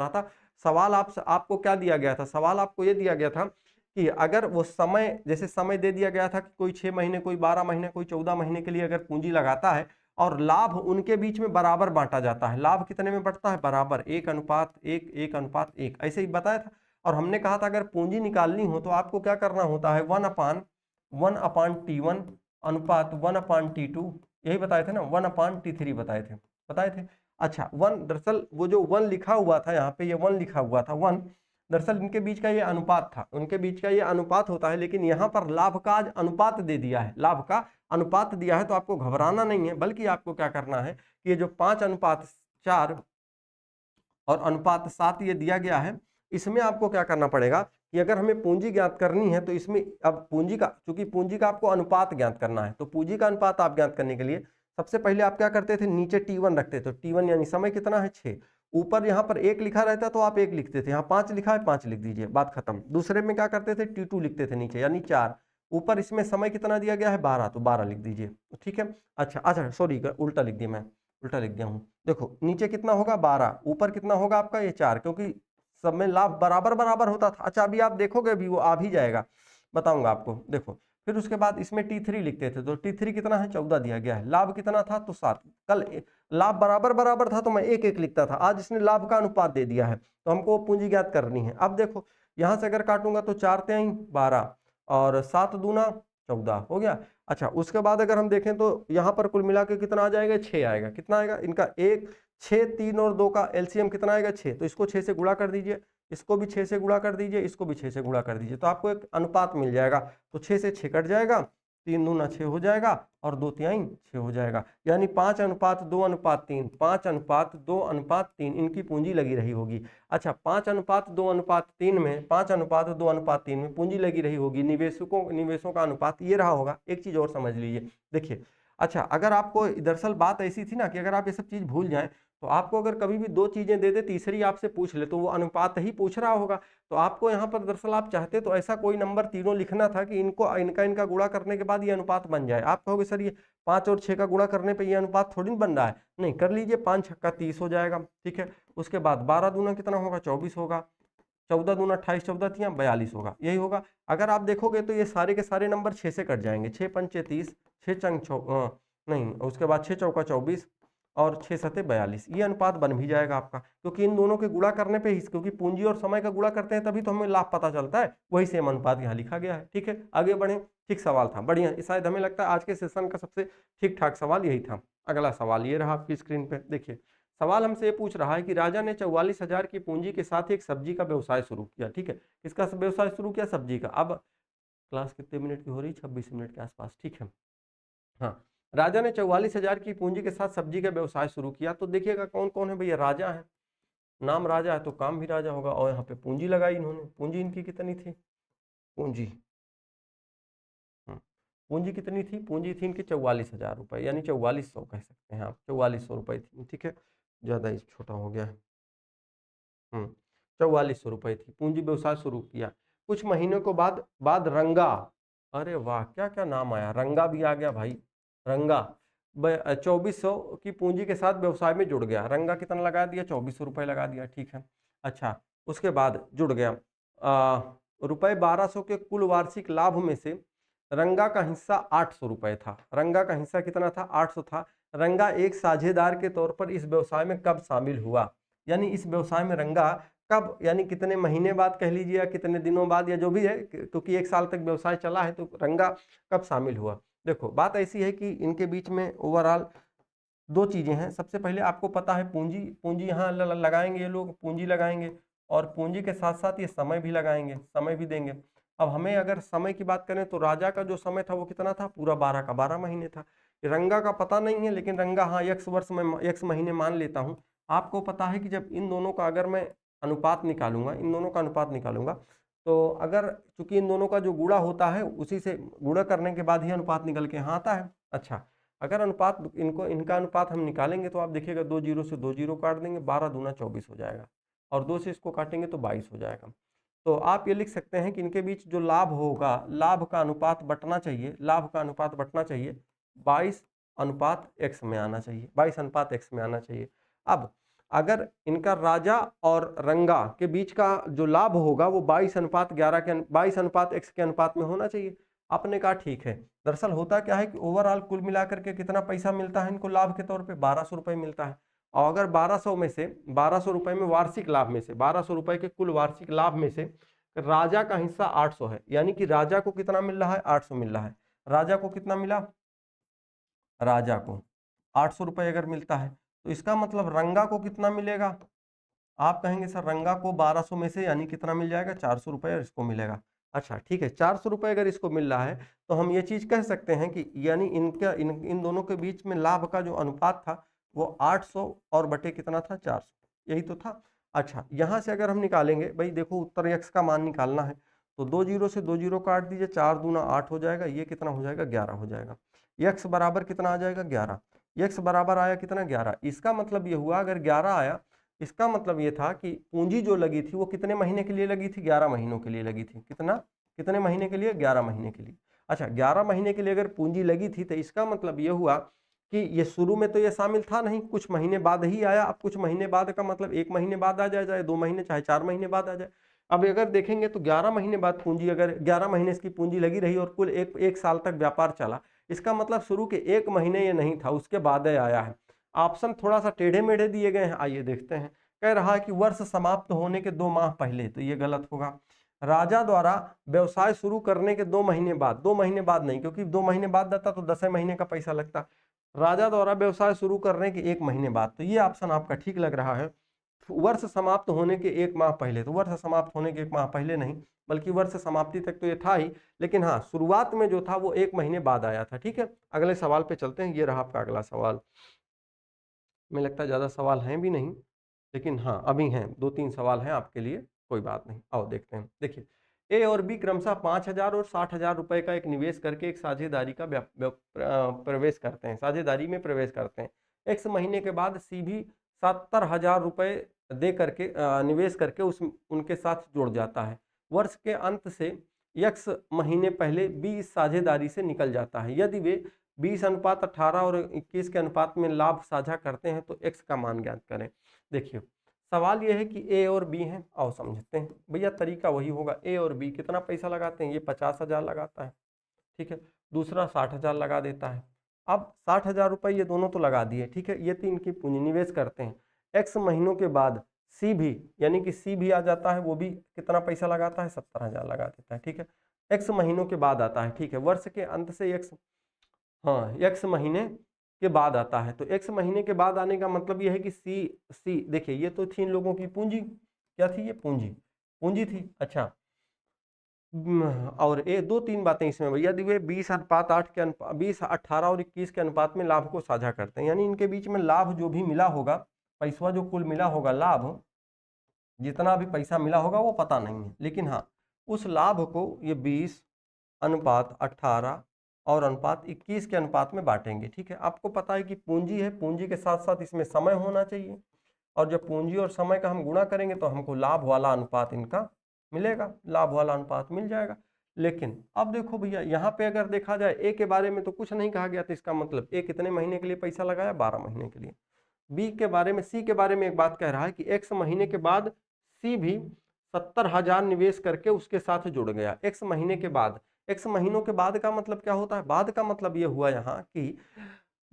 था, सवाल आपको क्या दिया गया था, सवाल आपको ये दिया गया था कि अगर वो समय, जैसे समय दे दिया गया था कि कोई 6 महीने, कोई 12 महीने, कोई 14 महीने के लिए अगर पूंजी लगाता है और लाभ उनके बीच में बराबर बांटा जाता है। लाभ कितने में बढ़ता है, बराबर, 1:1, 1:1, ऐसे ही बताया था। और हमने कहा था अगर पूंजी निकालनी हो तो आपको क्या करना होता है, 1/1/T1 अनुपात 1/T2, यही बताए थे ना, 1/T3 बताए थे। अच्छा 1, दरअसल वो जो 1 लिखा हुआ था यहाँ पे, ये 1 लिखा हुआ था 1, दरअसल इनके बीच का ये अनुपात था, उनके बीच का ये अनुपात होता है। लेकिन यहाँ पर लाभ का आज अनुपात दे दिया है, लाभ का अनुपात दिया है, तो आपको घबराना नहीं है, बल्कि आपको क्या करना है कि ये जो 5:4 और अनुपात 7 ये दिया गया है, इसमें आपको क्या करना पड़ेगा कि अगर हमें पूंजी ज्ञात करनी है तो इसमें अब पूंजी का, चूंकि पूंजी का आपको अनुपात ज्ञात करना है, तो पूंजी का अनुपात आप ज्ञात करने के लिए सबसे पहले आप क्या करते थे, नीचे T1 रखते थे। T1 यानी समय कितना है 6, ऊपर यहाँ पर 1 लिखा रहता तो आप 1 लिखते थे, यहाँ 5 लिखा है 5 लिख दीजिए, बात खत्म। दूसरे में क्या करते थे, T2 लिखते थे नीचे, यानी 4, ऊपर इसमें समय कितना दिया गया है 12, तो 12 लिख दीजिए, ठीक है। अच्छा सॉरी उल्टा लिख दिया मैं, उल्टा लिख दिया हूँ। देखो नीचे कितना होगा 12, ऊपर कितना होगा आपका ये 4, क्योंकि सब में लाभ बराबर बराबर होता था। अच्छा अभी आप देखोगे अभी वो आ भी जाएगा, बताऊंगा आपको। देखो फिर उसके बाद इसमें T3 लिखते थे, तो T3 कितना है 14 दिया गया है, लाभ कितना था तो 7। कल लाभ बराबर बराबर था तो मैं एक एक लिखता था, आज इसने लाभ का अनुपात दे दिया है तो हमको पूंजी ज्ञात करनी है। अब देखो यहां से अगर काटूंगा तो 4 3 12 और 7 दूना 14 हो गया। अच्छा उसके बाद अगर हम देखें तो यहाँ पर कुल मिला के कितना आ जाएगा 6 आएगा। कितना आएगा इनका 1 6 3 और 2 का एलसीएम कितना आएगा 6, तो इसको 6 से गुणा कर दीजिए, इसको भी 6 से गुणा कर दीजिए, इसको भी 6 से गुणा कर दीजिए, तो आपको एक अनुपात मिल जाएगा। तो 6 से 6 कट जाएगा, 3 दूना 6 हो जाएगा और 2 तिहाई 6 हो जाएगा, यानी 5:2:3, 5:2:3 इनकी पूंजी लगी रही होगी। अच्छा 5:2:3 में 5:2:3 में पूंजी लगी रही होगी, निवेशों का अनुपात ये रहा होगा। एक चीज और समझ लीजिए, देखिए अच्छा अगर आपको दरअसल बात ऐसी थी ना कि अगर आप ये सब चीज भूल जाएं तो आपको अगर कभी भी 2 चीजें दे दे तीसरी आपसे पूछ ले तो वो अनुपात ही पूछ रहा होगा। तो आपको यहाँ पर दरअसल आप चाहते तो ऐसा कोई नंबर तीनों लिखना था कि इनको इनका गुणा करने के बाद ये अनुपात बन जाए। आप कहोगे सर ये 5 और 6 का गुणा करने पे ये अनुपात थोड़ी बन रहा है, नहीं कर लीजिए, 5 छक्का 30 हो जाएगा, ठीक है। उसके बाद 12 दूना कितना होगा 24 होगा, 14 दूना 28, 14 तियां 42 होगा, यही होगा। अगर आप देखोगे तो ये सारे के सारे नंबर 6 से कट जाएंगे, 6 पंचे 30, 6 चंग नहीं उसके बाद 6 चौका 24 और 6 सते 42, ये अनुपात बन भी जाएगा आपका, क्योंकि इन दोनों के गुणा करने पे ही, क्योंकि पूंजी और समय का गुणा करते हैं तभी तो हमें लाभ पता चलता है, वही सेम अनुपात यहाँ लिखा गया है। ठीक है आगे बढ़े, ठीक सवाल था, बढ़िया, शायद हमें लगता है आज के सेशन का सबसे ठीक ठाक सवाल यही था। अगला सवाल ये रहा आपकी स्क्रीन पे, देखिए सवाल हमसे ये पूछ रहा है कि राजा ने 44,000 की पूंजी के साथ एक सब्जी का व्यवसाय शुरू किया। ठीक है, किसका व्यवसाय शुरू किया, सब्जी का। अब क्लास कितने मिनट की हो रही, 26 मिनट के आसपास, ठीक है। हाँ, राजा ने 44,000 की पूंजी के साथ सब्जी का व्यवसाय शुरू किया। तो देखिएगा कौन कौन है भैया, राजा है, नाम राजा है तो काम भी राजा होगा, और यहाँ पे पूंजी लगाई इन्होंने। पूंजी इनकी कितनी थी, पूंजी पूंजी कितनी थी, पूंजी थी इनकी 44,000 रुपये, यानी 4400 कह सकते हैं आप, 4400 रुपये थी। ठीक है, ज़्यादा ही छोटा हो गया है। 4400 रुपये थी, पूंजी व्यवसाय शुरू किया। कुछ महीनों को बाद रंगा, अरे वाह क्या क्या नाम आया, रंगा भी आ गया भाई, रंगा 2400 की पूंजी के साथ व्यवसाय में जुड़ गया। रंगा कितना लगा दिया, 2400 रुपये लगा दिया, ठीक है। अच्छा उसके बाद जुड़ गया, रुपये 1200 के कुल वार्षिक लाभ में से रंगा का हिस्सा 800 रुपये था। रंगा का हिस्सा कितना था, 800 था। रंगा एक साझेदार के तौर पर इस व्यवसाय में कब शामिल हुआ, यानी इस व्यवसाय में रंगा कब, यानी कितने महीने बाद कह लीजिए या कितने दिनों बाद या जो भी है, क्योंकि 1 साल तक व्यवसाय चला है, तो रंगा कब शामिल हुआ। देखो बात ऐसी है कि इनके बीच में ओवरऑल 2 चीजें हैं। सबसे पहले आपको पता है पूंजी, पूंजी यहाँ लगाएंगे, ये लोग पूंजी लगाएंगे और पूंजी के साथ साथ ये समय भी लगाएंगे, समय भी देंगे। अब हमें अगर समय की बात करें तो राजा का जो समय था वो कितना था, पूरा 12 का 12 महीने था। रंगा का पता नहीं है, लेकिन रंगा हाँ x वर्ष में x महीने मान लेता हूँ। आपको पता है कि जब इन दोनों का अगर मैं अनुपात निकालूंगा, इन दोनों का अनुपात निकालूंगा, तो अगर चूंकि इन दोनों का जो गुणा होता है उसी से गुणा करने के बाद ही अनुपात निकल के यहाँ आता है। अच्छा अगर अनुपात इनका अनुपात हम निकालेंगे तो आप देखिएगा 2 जीरो से 2 जीरो काट देंगे, 12 दूना 24 हो जाएगा, और 2 से इसको काटेंगे तो 22 हो जाएगा। तो आप ये लिख सकते हैं कि इनके बीच जो लाभ होगा, लाभ का अनुपात बटना चाहिए, लाभ का अनुपात बटना चाहिए 22:x में आना चाहिए, 22:x में आना चाहिए। अब अगर इनका राजा और रंगा के बीच का जो लाभ होगा वो 22:11 के 22:x के अनुपात में होना चाहिए। आपने कहा ठीक है। दरअसल होता क्या है कि ओवरऑल कुल मिलाकर के कितना पैसा मिलता है इनको लाभ के तौर पे, 1200 रुपये मिलता है। और अगर 1200 में से 1200 रुपये में वार्षिक लाभ में से 1200 रुपये के कुल वार्षिक लाभ में से राजा का हिस्सा 800 है, यानी कि राजा को कितना मिल रहा है, 800 मिल रहा है। राजा को कितना मिला, राजा को 800 रुपये अगर मिलता है तो इसका मतलब रंगा को कितना मिलेगा। आप कहेंगे सर रंगा को 1200 में से यानी कितना मिल जाएगा, 400 रुपये और इसको मिलेगा। अच्छा ठीक है, 400 रुपये अगर इसको मिल रहा है तो हम ये चीज कह सकते हैं कि यानी इन दोनों के बीच में लाभ का जो अनुपात था वो 800 और बटे कितना था, 400, यही तो था। अच्छा यहाँ से अगर हम निकालेंगे, भाई देखो उत्तर x का मान निकालना है, तो 2 जीरो से 2 जीरो काट दीजिए, 4 दूना 8 हो जाएगा, ये कितना हो जाएगा, 11 हो जाएगा। x बराबर कितना आ जाएगा, 11। x बराबर आया कितना, 11। इसका मतलब ये हुआ अगर 11 आया, इसका मतलब ये था कि पूंजी जो लगी थी वो कितने महीने के लिए लगी थी, 11 महीनों के लिए लगी थी। कितना, कितने महीने के लिए, 11 महीने के लिए। अच्छा 11 महीने के लिए अगर पूंजी लगी थी तो इसका मतलब ये हुआ कि ये शुरू में तो ये शामिल था नहीं, कुछ महीने बाद ही आया। अब कुछ महीने बाद का मतलब 1 महीने बाद आ जाए, चाहे 2 महीने, चाहे 4 महीने बाद आ जाए। अब अगर देखेंगे तो 11 महीने बाद पूंजी, अगर 11 महीने इसकी पूंजी लगी रही और कुल एक साल तक व्यापार चला, इसका मतलब शुरू के 1 महीने ये नहीं था, उसके बाद आया है। ऑप्शन थोड़ा सा टेढ़े मेढ़े दिए गए हैं, आइए देखते हैं। कह रहा है कि वर्ष समाप्त होने के 2 माह पहले, तो ये गलत होगा। राजा द्वारा व्यवसाय शुरू करने के 2 महीने बाद, 2 महीने बाद नहीं, क्योंकि 2 महीने बाद रहता तो 10 महीने का पैसा लगता। राजा द्वारा व्यवसाय शुरू करने के 1 महीने बाद, तो ये ऑप्शन आपका ठीक लग रहा है। वर्ष समाप्त होने के 1 माह पहले, तो वर्ष समाप्त होने के 1 माह पहले नहीं, बल्कि वर्ष समाप्ति तक तो ये था ही, लेकिन हाँ शुरुआत में जो था वो 1 महीने बाद आया था। ठीक है, अगले सवाल पे चलते हैं। ये रहा आपका अगला सवाल। मुझे लगता है ज़्यादा सवाल हैं भी नहीं, लेकिन हाँ अभी हैं 2-3 सवाल हैं आपके लिए, कोई बात नहीं। आओ देखते हैं। देखिए, ए और बी क्रमशः 5,000 और 60,000 रुपए का एक निवेश करके एक साझेदारी का प्रवेश करते हैं, साझेदारी में प्रवेश करते हैं। एक्स महीने के बाद सी भी 70,000 रुपए दे करके निवेश करके उनके साथ जुड़ जाता है। वर्ष के अंत से एक्स महीने पहले बी इस साझेदारी से निकल जाता है। यदि वे 20:18 और 21 के अनुपात में लाभ साझा करते हैं तो एक्स का मान ज्ञात करें। देखिए, सवाल यह है कि ए और बी हैं, आओ समझते हैं। भैया तरीका वही होगा, ए और बी कितना पैसा लगाते हैं, ये 50,000 लगाता है, ठीक है, दूसरा 60,000 लगा देता है। अब 60,000 रुपये ये दोनों तो लगा दिए, ठीक है, ये 3 की पूंजी निवेश करते हैं। एक्स महीनों के बाद सी भी, यानी कि सी भी आ जाता है, वो भी कितना पैसा लगाता है, 70,000 लगा देता है। ठीक है, एक्स महीनों के बाद आता है, ठीक है, वर्ष के अंत से एक्स, हाँ एक्स महीने के बाद आता है। तो एक्स महीने के बाद आने का मतलब यह है कि सी देखिए, ये तो थी इन लोगों की पूंजी, क्या थी ये, पूंजी थी। अच्छा, और ये 2-3 बातें इसमें भैया, यदि वे 20:8 के 20, 18 और 21 के अनुपात में लाभ को साझा करते हैं, यानी इनके बीच में लाभ जो भी मिला होगा, पैसा जो कुल मिला होगा, लाभ जितना भी पैसा मिला होगा वो पता नहीं है, लेकिन हाँ उस लाभ को ये 20:18 और 21 के अनुपात में बांटेंगे। ठीक है, आपको पता है कि पूंजी है, पूंजी के साथ साथ इसमें समय होना चाहिए, और जब पूंजी और समय का हम गुणा करेंगे तो हमको लाभ वाला अनुपात इनका मिलेगा, लाभ वाला अनुपात मिल जाएगा। लेकिन अब देखो भैया, यहाँ पे अगर देखा जाए ए के बारे में तो कुछ नहीं कहा गया, तो इसका मतलब ए कितने महीने के लिए पैसा लगाया, 12 महीने के लिए। बी के बारे में, सी के बारे में एक बात कह रहा है कि एक्स महीने के बाद सी भी 70,000 निवेश करके उसके साथ जुड़ गया। एक्स महीने के बाद, एक्स महीनों के बाद का मतलब क्या होता है, बाद का मतलब ये हुआ यहाँ कि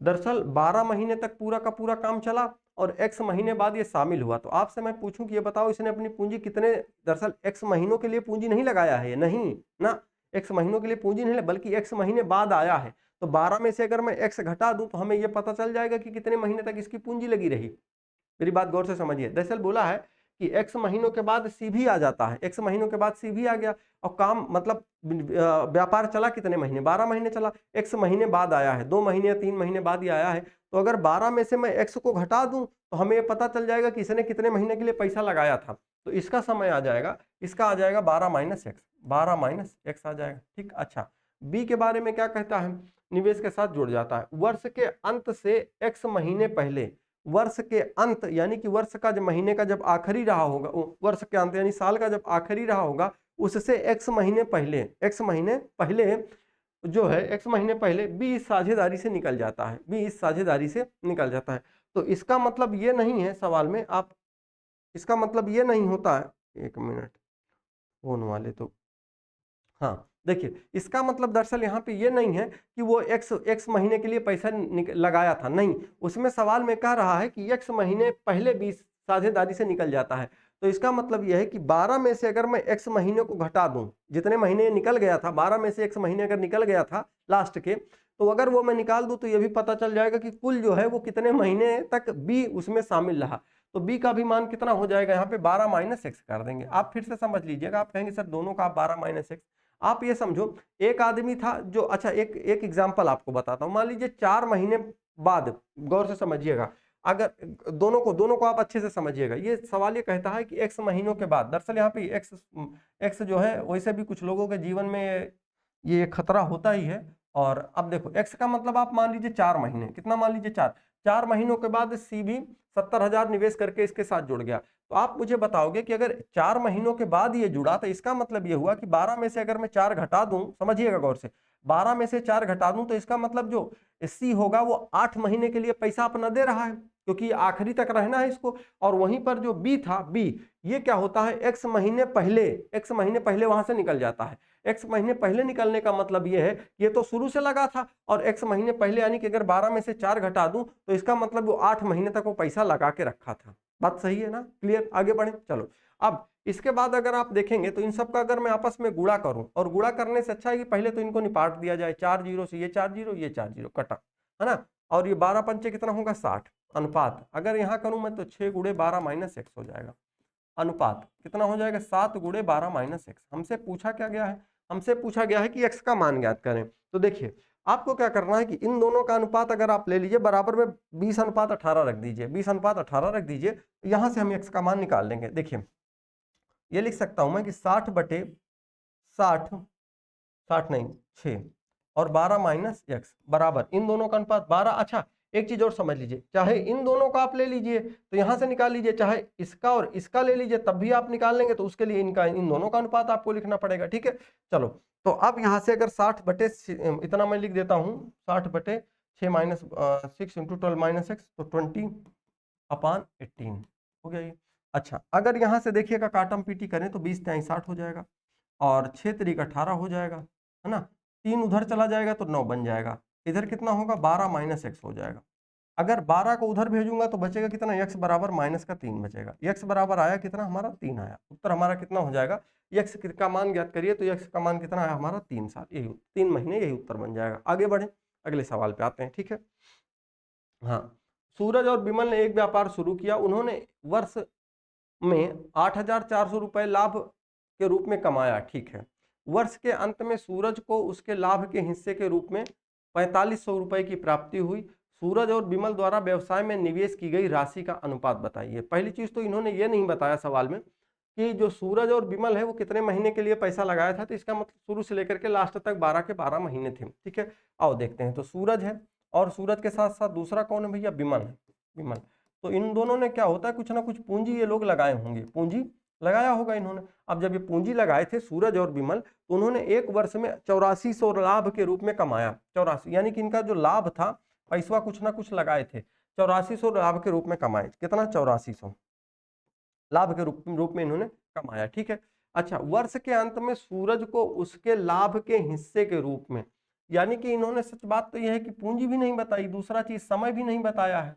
दरअसल 12 महीने तक पूरा का पूरा काम चला और एक्स महीने बाद ये शामिल हुआ। तो आपसे मैं पूछूं कि ये बताओ, इसने अपनी पूंजी कितने, दरअसल एक्स महीनों के लिए पूंजी नहीं लगाया है, नहीं ना, एक्स महीनों के लिए पूंजी नहीं, बल्कि एक्स महीने बाद आया है। तो 12 में से अगर मैं एक्स घटा दूं तो हमें यह पता चल जाएगा कि कितने महीने तक इसकी पूंजी लगी रही। मेरी बात गौर से समझिए। दरअसल बोला है कि एक्स महीनों के बाद सी भी आ जाता है, एक्स महीनों के बाद सी भी आ गया, और काम मतलब व्यापार चला कितने महीने, 12 महीने चला। एक्स महीने बाद आया है, 2 महीने या 3 महीने बाद ही आया है। तो अगर 12 में से मैं एक्स को घटा दूं तो हमें पता चल जाएगा कि इसने कितने महीने के लिए पैसा लगाया था। तो इसका समय आ जाएगा, इसका आ जाएगा 12 माइनस एक्स, 12 माइनस एक्स आ जाएगा। ठीक, अच्छा, बी के बारे में क्या कहता है, निवेश के साथ जुड़ जाता है। वर्ष के अंत से एक्स महीने पहले, वर्ष के अंत यानी कि वर्ष का जब महीने का जब आखिरी रहा होगा, वर्ष के अंत यानी साल का जब आखिरी रहा होगा, उससे एक्स महीने पहले, एक्स महीने पहले जो है, एक्स महीने पहले बी इस साझेदारी से निकल जाता है, बी इस साझेदारी से निकल जाता है। तो इसका मतलब ये नहीं है सवाल में, आप इसका मतलब ये नहीं होता है, एक मिनट फोन वाले तो, हाँ देखिए, इसका मतलब दरअसल यहाँ पे ये नहीं है कि वो एक्स महीने के लिए पैसा लगाया था, नहीं, उसमें सवाल में कह रहा है कि एक्स महीने पहले 20 साझेदारी से निकल जाता है। तो इसका मतलब यह है कि 12 में से अगर मैं एक्स महीने को घटा दूं, जितने महीने निकल गया था, 12 में से एक्स महीने अगर निकल गया था लास्ट के, तो अगर वो मैं निकाल दूं तो ये भी पता चल जाएगा कि कुल जो है वो कितने महीने तक बी उसमें शामिल रहा। तो बी का भी मान कितना हो जाएगा, यहाँ पे 12 माइनस एक्स कर देंगे। आप फिर से समझ लीजिएगा, आप कहेंगे सर दोनों का 12 माइनस एक्स, आप ये समझो एक आदमी था जो, अच्छा एक एग्जांपल आपको बताता हूं, मान लीजिए 4 महीने बाद, गौर से समझिएगा, अगर दोनों को आप अच्छे से समझिएगा। ये सवाल ये कहता है कि एक्स महीनों के बाद, दरअसल यहाँ पे एक्स जो है, वैसे भी कुछ लोगों के जीवन में ये खतरा होता ही है। और अब देखो, एक्स का मतलब आप मान लीजिए 4 महीने, कितना मान लीजिए, 4 4 महीनों के बाद सी भी 70,000 निवेश करके इसके साथ जुड़ गया। तो आप मुझे बताओगे कि अगर 4 महीनों के बाद ये जुड़ा तो इसका मतलब ये हुआ कि 12 में से अगर मैं 4 घटा दूं, समझिएगा गौर से, 12 में से 4 घटा दूं तो इसका मतलब जो सी होगा वो 8 महीने के लिए पैसा अपना दे रहा है, क्योंकि आखिरी तक रहना है इसको। और वहीं पर जो बी था, बी ये क्या होता है, एक्स महीने पहले वहां से निकल जाता है। एक्स महीने पहले निकलने का मतलब ये है, ये तो शुरू से लगा था और एक्स महीने पहले, यानी कि अगर 12 में से 4 घटा दूं तो इसका मतलब वो 8 महीने तक वो पैसा लगा के रखा था। बात सही है ना, क्लियर, आगे बढ़े। चलो अब इसके बाद अगर आप देखेंगे तो इन सब का अगर मैं आपस में गुणा करूं, और गुणा करने से अच्छा है कि पहले तो इनको निपाट दिया जाए, 4 जीरो से ये 4 जीरो, ये 4 जीरो कटा, है ना, और ये 12 पंचे कितना होगा 60। अनुपात अगर यहाँ करूं मैं तो 6 गुणे 12 माइनस एक्स हो जाएगा। अनुपात कितना हो जाएगा 7 गुणे 12 माइनस एक्स। हमसे पूछा क्या गया है, हमसे पूछा गया है कि एक्स का मान ज्ञात करें। तो देखिए आपको क्या करना है कि इन दोनों का अनुपात अगर आप ले लीजिए, बराबर में 20 अनुपात 18 रख दीजिए, 20 अनुपात 18 रख दीजिए, यहां से हम एक्स का मान निकाल लेंगे। देखिए ये लिख सकता हूं मैं कि 60 बटे 60, 60 नहीं 6 और 12 माइनस एक्स बराबर इन दोनों का अनुपात 12। अच्छा एक चीज और समझ लीजिए, चाहे इन दोनों का आप ले लीजिए तो यहां से निकाल लीजिए, चाहे इसका और इसका ले लीजिए तब भी आप निकाल लेंगे, तो उसके लिए इन दोनों का अनुपात आपको लिखना पड़ेगा। ठीक है, चलो तो अब यहां से अगर 60 बटे इतना मैं लिख देता हूं, 60 बटे 6 माइनस 6 इंटू 12 माइनस एक्स, तो 20/18 हो गया ये। अच्छा अगर यहां से देखिएगा काटम पीटी करें तो 20 तिहाई 60 हो जाएगा और 6 तिरिक 18 हो जाएगा, है ना, 3 उधर चला जाएगा तो 9 बन जाएगा, इधर कितना होगा 12 माइनस एक्स हो जाएगा। अगर 12 को उधर भेजूंगा तो बचेगा कितना, x बराबर माइनस का 3 बचेगा। x बराबर आया कितना हमारा 3 आया, उत्तर हमारा कितना हो जाएगा, x का मान ज्ञात करिए तो x का मान कितना आया हमारा 3 साल, यही 3 महीने, यही उत्तर बन जाएगा। आगे बढ़े अगले सवाल पे आते हैं। ठीक है, हाँ, सूरज और विमल ने एक व्यापार शुरू किया, उन्होंने वर्ष में 8,400 रुपए लाभ के रूप में कमाया। ठीक है, वर्ष के अंत में सूरज को उसके लाभ के हिस्से के रूप में 4,500 रुपए की प्राप्ति हुई। सूरज और विमल द्वारा व्यवसाय में निवेश की गई राशि का अनुपात बताइए। पहली चीज तो इन्होंने ये नहीं बताया सवाल में कि जो सूरज और विमल है वो कितने महीने के लिए पैसा लगाया था, तो इसका मतलब शुरू से लेकर के लास्ट तक 12 के 12 महीने थे। ठीक है, आओ देखते हैं। तो सूरज है और सूरज के साथ साथ दूसरा कौन है भैया, विमल है, विमल। तो इन दोनों ने क्या होता है, कुछ ना कुछ पूंजी ये लोग लगाए होंगे, पूंजी लगाया होगा इन्होंने। अब जब ये पूंजी लगाए थे सूरज और विमल, तो उन्होंने एक वर्ष में 8400 लाभ के रूप में कमाया। 84 यानी कि इनका जो लाभ था, पैसा कुछ ना कुछ लगाए थे, 8400 लाभ के रूप में कमाए। कितना, 8400 लाभ के रूप में इन्होंने कमाया। ठीक है, अच्छा वर्ष के अंत में सूरज को उसके लाभ के हिस्से के रूप में, यानी कि इन्होंने सच बात तो यह है कि पूंजी भी नहीं बताई, दूसरा चीज समय भी नहीं बताया है,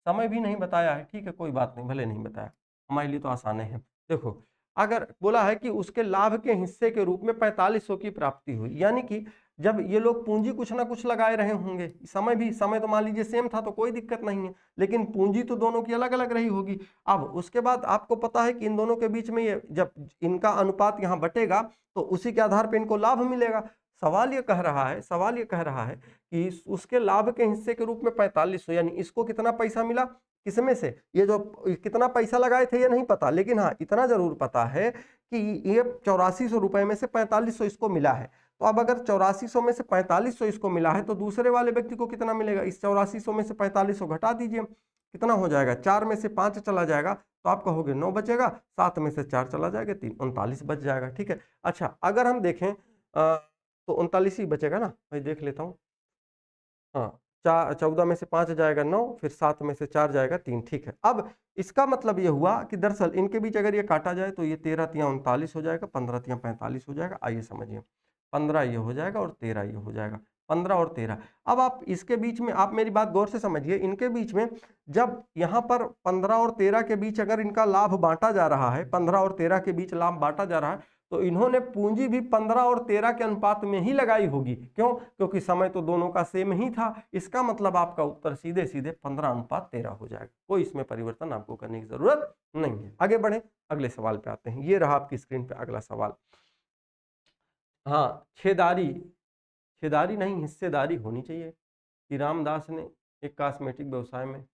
समय भी नहीं बताया है। ठीक है, कोई बात नहीं, भले नहीं बताया, हमारे लिए तो आसान है। देखो अगर बोला है कि उसके लाभ के हिस्से के रूप में 4500 की प्राप्ति हुई, यानी कि जब ये लोग पूंजी कुछ ना कुछ लगाए रहे होंगे, समय भी, समय तो मान लीजिए सेम था तो कोई दिक्कत नहीं है, लेकिन पूंजी तो दोनों की अलग अलग रही होगी। अब उसके बाद आपको पता है कि इन दोनों के बीच में ये जब इनका अनुपात यहाँ बटेगा तो उसी के आधार पर इनको लाभ मिलेगा। सवाल ये कह रहा है, सवाल ये कह रहा है कि उसके लाभ के हिस्से के रूप में 4500, यानी इसको कितना पैसा मिला, किसमें से, ये जो कितना पैसा लगाए थे ये नहीं पता, लेकिन हाँ इतना जरूर पता है कि ये 8400 रुपए में से 4500 इसको मिला है। तो अब अगर 8400 में से 4500 इसको मिला है तो दूसरे वाले व्यक्ति को कितना मिलेगा, इस 8400 में से 4500 घटा दीजिए, कितना हो जाएगा, 4 में से 5 चला जाएगा तो आप कहोगे 9 बचेगा, 7 में से 4 चला जाएगा 3, 39 बच जाएगा। ठीक है, अच्छा अगर हम देखें तो 39 ही बचेगा ना, मैं देख लेता हूँ। हाँ, 14 में से 5 जाएगा 9, फिर 7 में से 4 जाएगा 3। ठीक है, अब इसका मतलब ये हुआ कि दरअसल इनके बीच अगर ये काटा जाए तो ये 13 तिया 39 हो जाएगा, 15 तिया 45 हो जाएगा। आइए समझिए, 15 ये हो जाएगा और 13 ये हो जाएगा, 15 और 13। अब आप इसके बीच में, आप मेरी बात गौर से समझिए, इनके बीच में जब यहाँ पर 15 और 13 के बीच अगर इनका लाभ बांटा जा रहा है, 15 और 13 के बीच लाभ बांटा जा रहा है, तो इन्होंने पूंजी भी 15 और 13 के अनुपात में ही लगाई होगी। क्यों, क्योंकि समय तो दोनों का सेम ही था। इसका मतलब आपका उत्तर सीधे सीधे 15/13 हो जाएगा, कोई इसमें परिवर्तन आपको करने की जरूरत नहीं है। आगे बढ़े, अगले सवाल पे आते हैं। ये रहा आपकी स्क्रीन पे अगला सवाल। हाँ, छेदारी नहीं हिस्सेदारी होनी चाहिए कि रामदास ने एक कॉस्मेटिक व्यवसाय में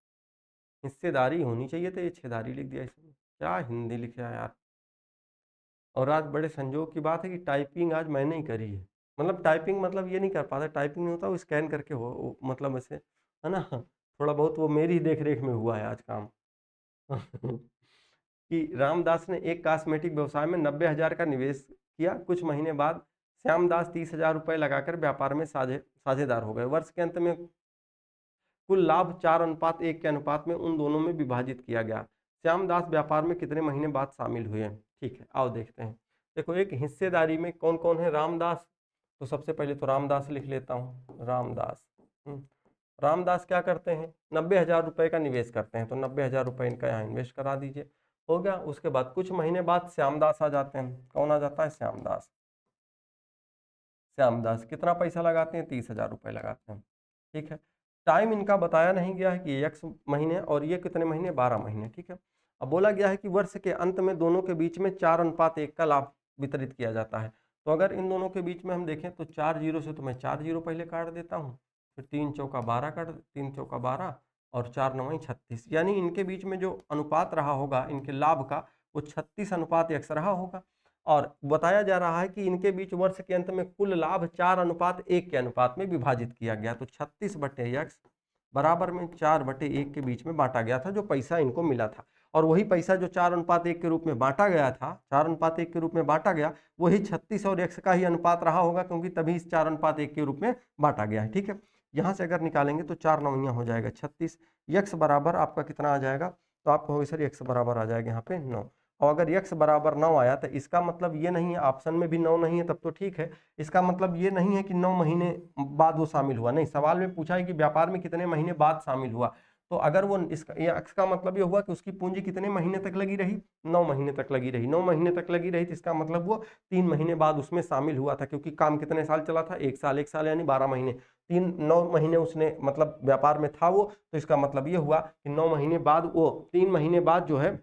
हिस्सेदारी होनी चाहिए, तो ये छेदारी लिख दिया इसमें। क्या हिंदी लिखा यार। और आज बड़े संजोग की बात है कि टाइपिंग आज मैंने ही करी है, मतलब टाइपिंग मतलब ये नहीं कर पाता, टाइपिंग नहीं होता वो स्कैन करके हो मतलब ऐसे, है ना, थोड़ा बहुत वो मेरी ही देख रेख में हुआ है आज काम। कि रामदास ने एक कॉस्मेटिक व्यवसाय में 90,000 का निवेश किया। कुछ महीने बाद श्यामदास 30,000 रुपये लगाकर व्यापार में साझेदार हो गए। वर्ष के अंत में कुल लाभ 4:1 के अनुपात में उन दोनों में विभाजित किया गया। श्यामदास व्यापार में कितने महीने बाद शामिल हुए? ठीक है, आओ देखते हैं। देखो, एक हिस्सेदारी में कौन कौन है? रामदास, तो सबसे पहले तो रामदास लिख लेता हूँ, रामदास। रामदास क्या करते हैं? 90,000 रुपये का निवेश करते हैं, तो 90,000 रुपये इनका यहाँ इन्वेस्ट करा दीजिए, हो गया। उसके बाद कुछ महीने बाद श्यामदास आ जाते हैं। कौन आ जाता है? श्यामदास। श्यामदास कितना पैसा लगाते हैं? 30,000 रुपये लगाते हैं, ठीक है। टाइम इनका बताया नहीं गया है कि x महीने और ये कितने महीने? 12 महीने, ठीक है। अब बोला गया है कि वर्ष के अंत में दोनों के बीच में 4:1 का लाभ वितरित किया जाता है। तो अगर इन दोनों के बीच में हम देखें तो 4 जीरो से तो मैं 4 जीरो पहले काट देता हूँ, फिर 3 चौका 12 काट, 3 चौका 12 और 4 नवाई 36, यानी इनके बीच में जो अनुपात रहा होगा इनके लाभ का, वो 36:x रहा होगा। और बताया जा रहा है कि इनके बीच वर्ष के अंत में कुल लाभ 4:1 के अनुपात में विभाजित किया गया। तो 36/x बराबर में 4/1 के बीच में बांटा गया था, जो पैसा इनको मिला था। और वही पैसा जो 4:1 के रूप में बांटा गया था, 4:1 के रूप में बांटा गया, वही 36 और x का ही अनुपात रहा होगा, क्योंकि तभी इस 4:1 के रूप में बांटा गया है, ठीक है। यहाँ से अगर निकालेंगे तो 4 नौइयाँ हो जाएगा 36, x बराबर आपका कितना आ जाएगा? तो आप कहोगे सर x बराबर आ जाएगा यहाँ पे 9। और अगर x बराबर 9 आया तो इसका मतलब ये नहीं है, ऑप्शन में भी 9 नहीं है, तब तो ठीक है। इसका मतलब ये नहीं है कि 9 महीने बाद वो शामिल हुआ, नहीं, सवाल में पूछा है कि व्यापार में कितने महीने बाद शामिल हुआ। तो अगर वो इसका मतलब ये हुआ कि उसकी पूंजी कितने महीने तक लगी रही? 9 महीने तक लगी रही। 9 महीने तक लगी रही तो इसका मतलब वो 3 महीने बाद उसमें शामिल हुआ था, क्योंकि काम कितने साल चला था? 1 साल, 1 साल यानी 12 महीने, 9 महीने उसने मतलब व्यापार में था वो। तो इसका मतलब ये हुआ कि 9 महीने बाद वो 3 महीने बाद जो है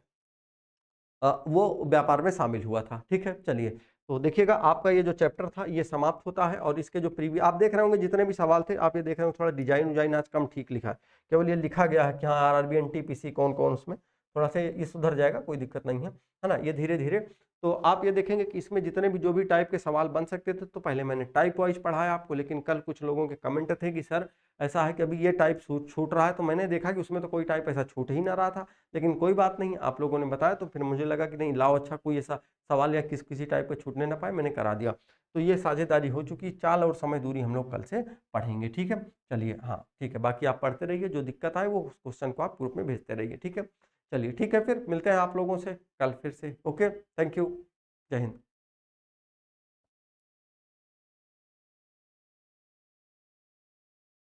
वो व्यापार में शामिल हुआ था, ठीक है। चलिए, तो देखिएगा आपका ये जो चैप्टर था ये समाप्त होता है। और इसके जो प्रीवियस आप देख रहे होंगे जितने भी सवाल थे, आप ये देख रहे होंगे थोड़ा डिजाइन आज कम ठीक लिखा है, केवल ये लिखा गया है कि हाँ आरआरबी एनटीपीसी कौन कौन, उसमें थोड़ा सा ये सुधर जाएगा, कोई दिक्कत नहीं है ना, ये धीरे धीरे। तो आप ये देखेंगे कि इसमें जितने भी जो भी टाइप के सवाल बन सकते थे, तो पहले मैंने टाइप वाइज पढ़ाया आपको, लेकिन कल कुछ लोगों के कमेंट थे कि सर ऐसा है कि अभी ये टाइप छूट रहा है, तो मैंने देखा कि उसमें तो कोई टाइप ऐसा छूट ही ना रहा था। लेकिन कोई बात नहीं, आप लोगों ने बताया तो फिर मुझे लगा कि नहीं लाओ, अच्छा कोई ऐसा सवाल या किसी टाइप का छूटने ना पाए, मैंने करा दिया। तो ये साझेदारी हो चुकी, चाल और समय दूरी हम लोग कल से पढ़ेंगे, ठीक है। चलिए, हाँ ठीक है, बाकी आप पढ़ते रहिए, जो दिक्कत आए वो क्वेश्चन को आप ग्रुप में भेजते रहिए, ठीक है। चलिए ठीक है, फिर मिलते हैं आप लोगों से कल फिर से। ओके, थैंक यू, जय हिंद।